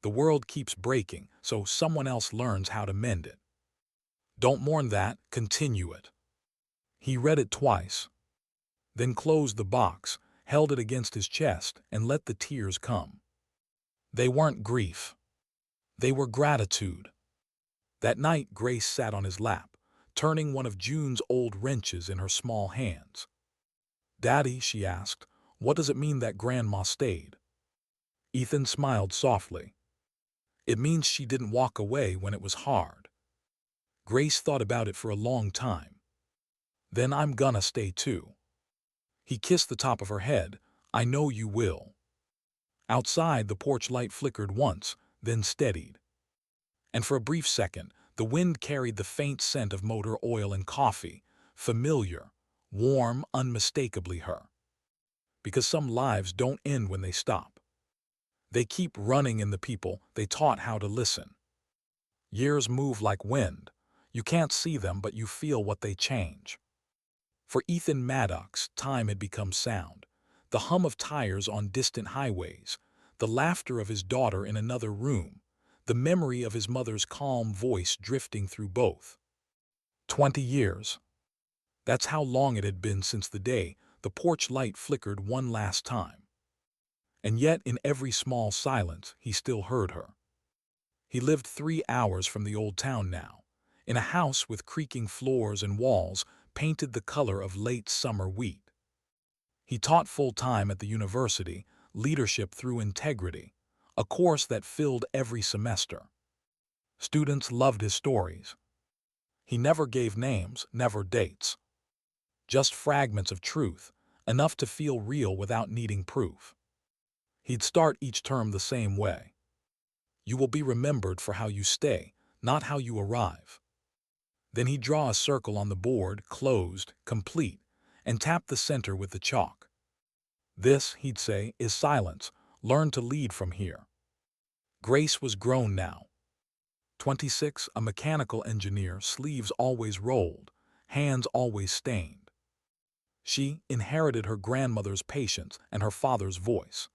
The world keeps breaking, so someone else learns how to mend it. Don't mourn that, continue it. He read it twice, then closed the box, held it against his chest, and let the tears come. They weren't grief. They were gratitude. That night, Grace sat on his lap, turning one of June's old wrenches in her small hands. "Daddy," she asked, "what does it mean that Grandma stayed?" Ethan smiled softly. "It means she didn't walk away when it was hard." Grace thought about it for a long time. "Then I'm gonna stay too." He kissed the top of her head. "I know you will." Outside, the porch light flickered once, then steadied. And for a brief second, the wind carried the faint scent of motor oil and coffee, familiar, warm, unmistakably her. Because some lives don't end when they stop. They keep running in the people they taught how to listen. Years move like wind. You can't see them, but you feel what they change. For Ethan Maddox, time had become sound. The hum of tires on distant highways, the laughter of his daughter in another room, the memory of his mother's calm voice drifting through both. 20 years. That's how long it had been since the day the porch light flickered one last time. And yet, in every small silence, he still heard her. He lived 3 hours from the old town now, in a house with creaking floors and walls painted the color of late summer wheat. He taught full-time at the university, leadership through integrity, a course that filled every semester. Students loved his stories. He never gave names, never dates. Just fragments of truth, enough to feel real without needing proof. He'd start each term the same way. "You will be remembered for how you stay, not how you arrive." Then he'd draw a circle on the board, closed, complete, and tap the center with the chalk. "This," he'd say, "is silence. Learn to lead from here." Grace was grown now. 26, a mechanical engineer, sleeves always rolled, hands always stained. She inherited her grandmother's patience and her father's voice.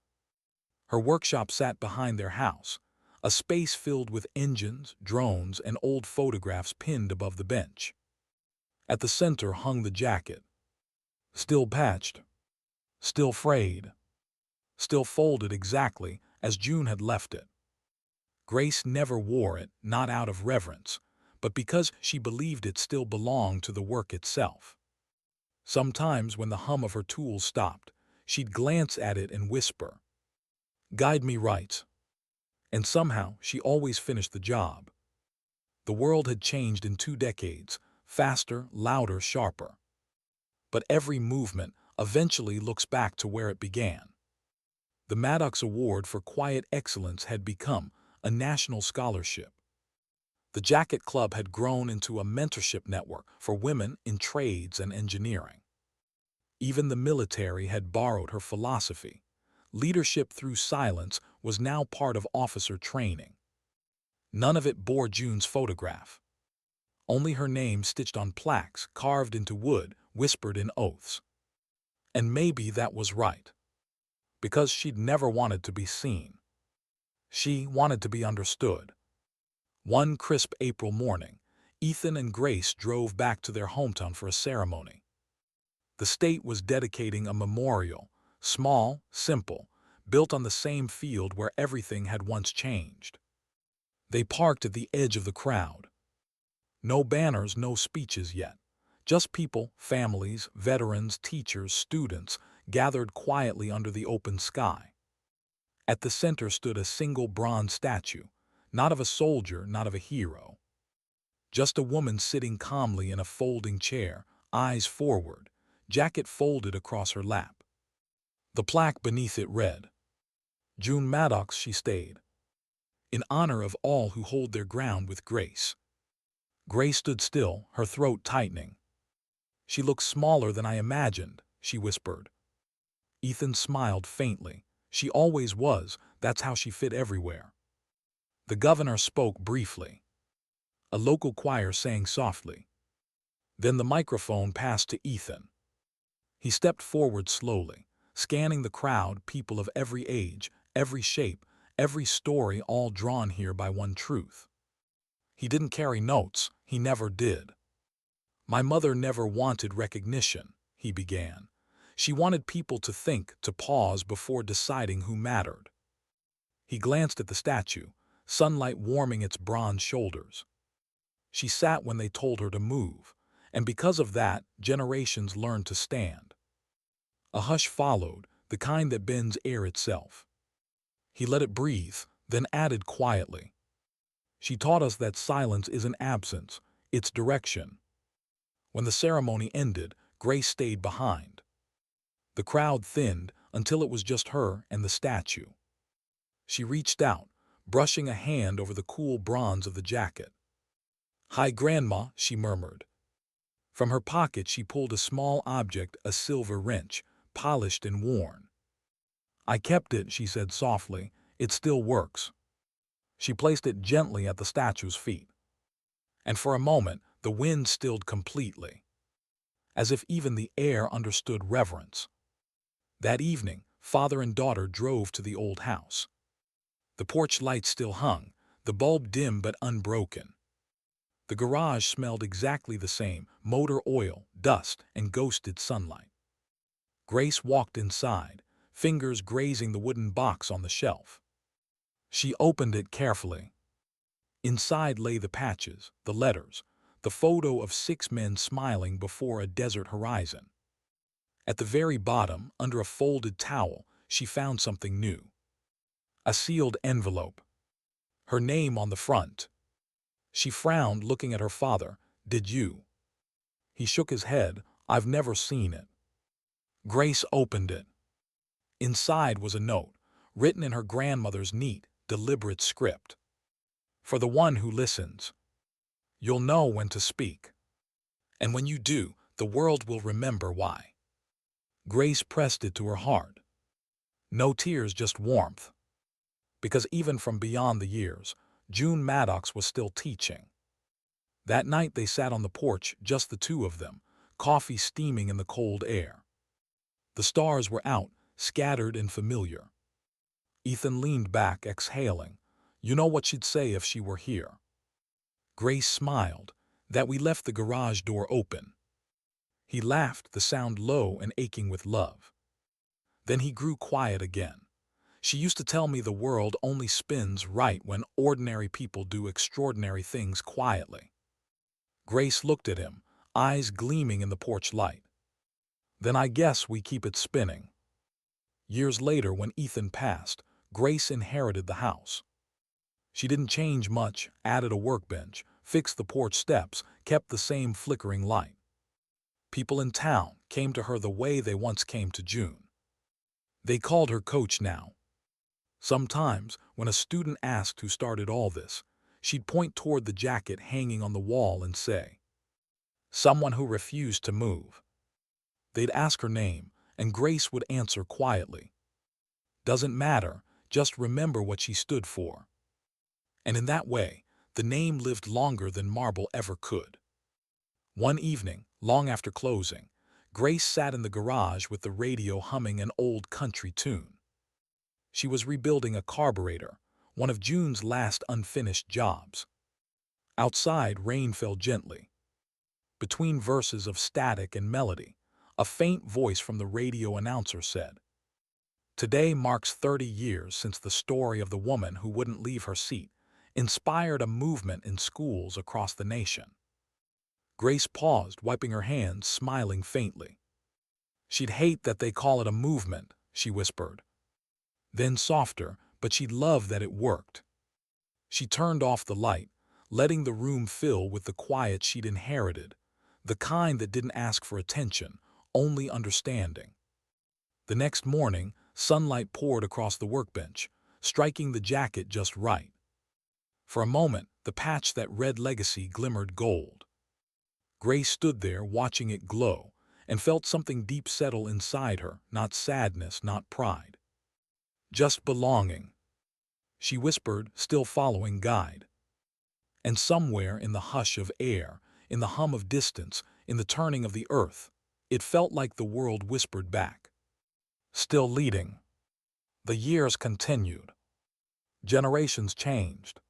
Her workshop sat behind their house, a space filled with engines, drones, and old photographs pinned above the bench. At the center hung the jacket. Still patched, still frayed, still folded exactly as June had left it. Grace never wore it, not out of reverence, but because she believed it still belonged to the work itself. Sometimes when the hum of her tools stopped, she'd glance at it and whisper, "Guide me right." And somehow she always finished the job. The world had changed in 2 decades, faster, louder, sharper. But every movement eventually looks back to where it began. The Maddox Award for Quiet Excellence had become a national scholarship. The Jacket Club had grown into a mentorship network for women in trades and engineering. Even the military had borrowed her philosophy. Leadership through silence was now part of officer training. None of it bore June's photograph. Only her name stitched on plaques, carved into wood, whispered in oaths. And maybe that was right. Because she'd never wanted to be seen. She wanted to be understood. One crisp April morning, Ethan and Grace drove back to their hometown for a ceremony. The state was dedicating a memorial, small, simple, built on the same field where everything had once changed. They parked at the edge of the crowd. No banners, no speeches yet. Just people, families, veterans, teachers, students, gathered quietly under the open sky. At the center stood a single bronze statue, not of a soldier, not of a hero. Just a woman sitting calmly in a folding chair, eyes forward, jacket folded across her lap. The plaque beneath it read, "June Maddox, she stayed. In honor of all who hold their ground with grace." Grace stood still, her throat tightening. "She looks smaller than I imagined," she whispered. Ethan smiled faintly. "She always was, that's how she fit everywhere." The governor spoke briefly. A local choir sang softly. Then the microphone passed to Ethan. He stepped forward slowly, scanning the crowd, people of every age, every shape, every story all drawn here by one truth. He didn't carry notes, he never did. My mother never wanted recognition, he began. She wanted people to think, to pause before deciding who mattered. He glanced at the statue, sunlight warming its bronze shoulders. She sat when they told her to move, and because of that, generations learned to stand. A hush followed, the kind that bends air itself. He let it breathe, then added quietly, "She taught us that silence isn't absence, it's direction." When the ceremony ended, Grace stayed behind. The crowd thinned until it was just her and the statue. She reached out, brushing a hand over the cool bronze of the jacket. "Hi, Grandma," she murmured. From her pocket she pulled a small object, a silver wrench, polished and worn. "I kept it," she said softly. "It still works." She placed it gently at the statue's feet. And for a moment, the wind stilled completely, as if even the air understood reverence. That evening, father and daughter drove to the old house. The porch light still hung, the bulb dim but unbroken. The garage smelled exactly the same, motor oil, dust, and ghosted sunlight. Grace walked inside, fingers grazing the wooden box on the shelf. She opened it carefully. Inside lay the patches, the letters, the photo of 6 men smiling before a desert horizon. At the very bottom, under a folded towel, she found something new. A sealed envelope. Her name on the front. She frowned, looking at her father. "Did you?" He shook his head. "I've never seen it." Grace opened it. Inside was a note, written in her grandmother's neat, deliberate script. "For the one who listens. You'll know when to speak. And when you do, the world will remember why." Grace pressed it to her heart. No tears, just warmth. Because even from beyond the years, June Maddox was still teaching. That night they sat on the porch, just the two of them, coffee steaming in the cold air. The stars were out, scattered and familiar. Ethan leaned back, exhaling. "You know what she'd say if she were here." Grace smiled, "That we left the garage door open." He laughed, the sound low and aching with love. Then he grew quiet again. "She used to tell me the world only spins right when ordinary people do extraordinary things quietly." Grace looked at him, eyes gleaming in the porch light. "Then I guess we keep it spinning." Years later, when Ethan passed, Grace inherited the house. She didn't change much, added a workbench, fixed the porch steps, kept the same flickering light. People in town came to her the way they once came to June. They called her Coach now. Sometimes, when a student asked who started all this, she'd point toward the jacket hanging on the wall and say, "Someone who refused to move." They'd ask her name, and Grace would answer quietly, "Doesn't matter, just remember what she stood for." And in that way, the name lived longer than marble ever could. One evening, long after closing, Grace sat in the garage with the radio humming an old country tune. She was rebuilding a carburetor, one of June's last unfinished jobs. Outside, rain fell gently. Between verses of static and melody, a faint voice from the radio announcer said, "Today marks 30 years since the story of the woman who wouldn't leave her seat inspired a movement in schools across the nation." Grace paused, wiping her hands, smiling faintly. "She'd hate that they call it a movement," she whispered. Then softer, "but she'd love that it worked." She turned off the light, letting the room fill with the quiet she'd inherited, the kind that didn't ask for attention, only understanding. The next morning, sunlight poured across the workbench, striking the jacket just right. For a moment, the patch that read Legacy glimmered gold. Grace stood there watching it glow and felt something deep settle inside her, not sadness, not pride. Just belonging. She whispered, still following guide. And somewhere in the hush of air, in the hum of distance, in the turning of the earth, it felt like the world whispered back. Still leading. The years continued. Generations changed,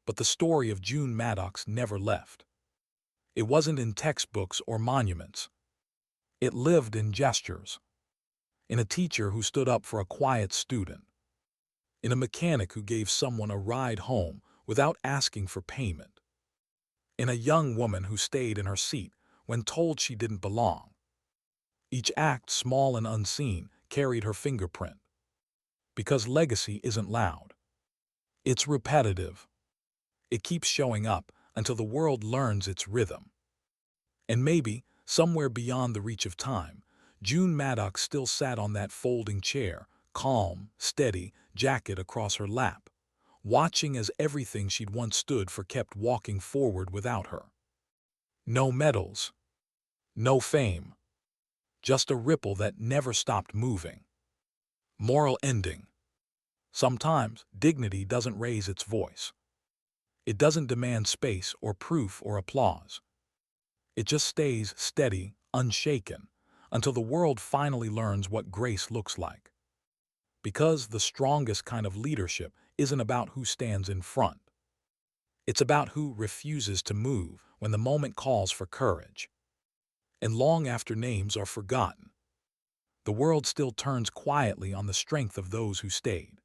but the story of June Maddox never left. It wasn't in textbooks or monuments. It lived in gestures, in a teacher who stood up for a quiet student, in a mechanic who gave someone a ride home without asking for payment, in a young woman who stayed in her seat when told she didn't belong. Each act, small and unseen, carried her fingerprint. Because legacy isn't loud. It's repetitive. It keeps showing up until the world learns its rhythm. And maybe, somewhere beyond the reach of time, June Maddox still sat on that folding chair, calm, steady, jacket across her lap, watching as everything she'd once stood for kept walking forward without her. No medals, no fame, just a ripple that never stopped moving. Moral ending. Sometimes dignity doesn't raise its voice. It doesn't demand space or proof or applause. It just stays steady, unshaken, until the world finally learns what grace looks like. Because the strongest kind of leadership isn't about who stands in front. It's about who refuses to move when the moment calls for courage. And long after names are forgotten, the world still turns quietly on the strength of those who stayed.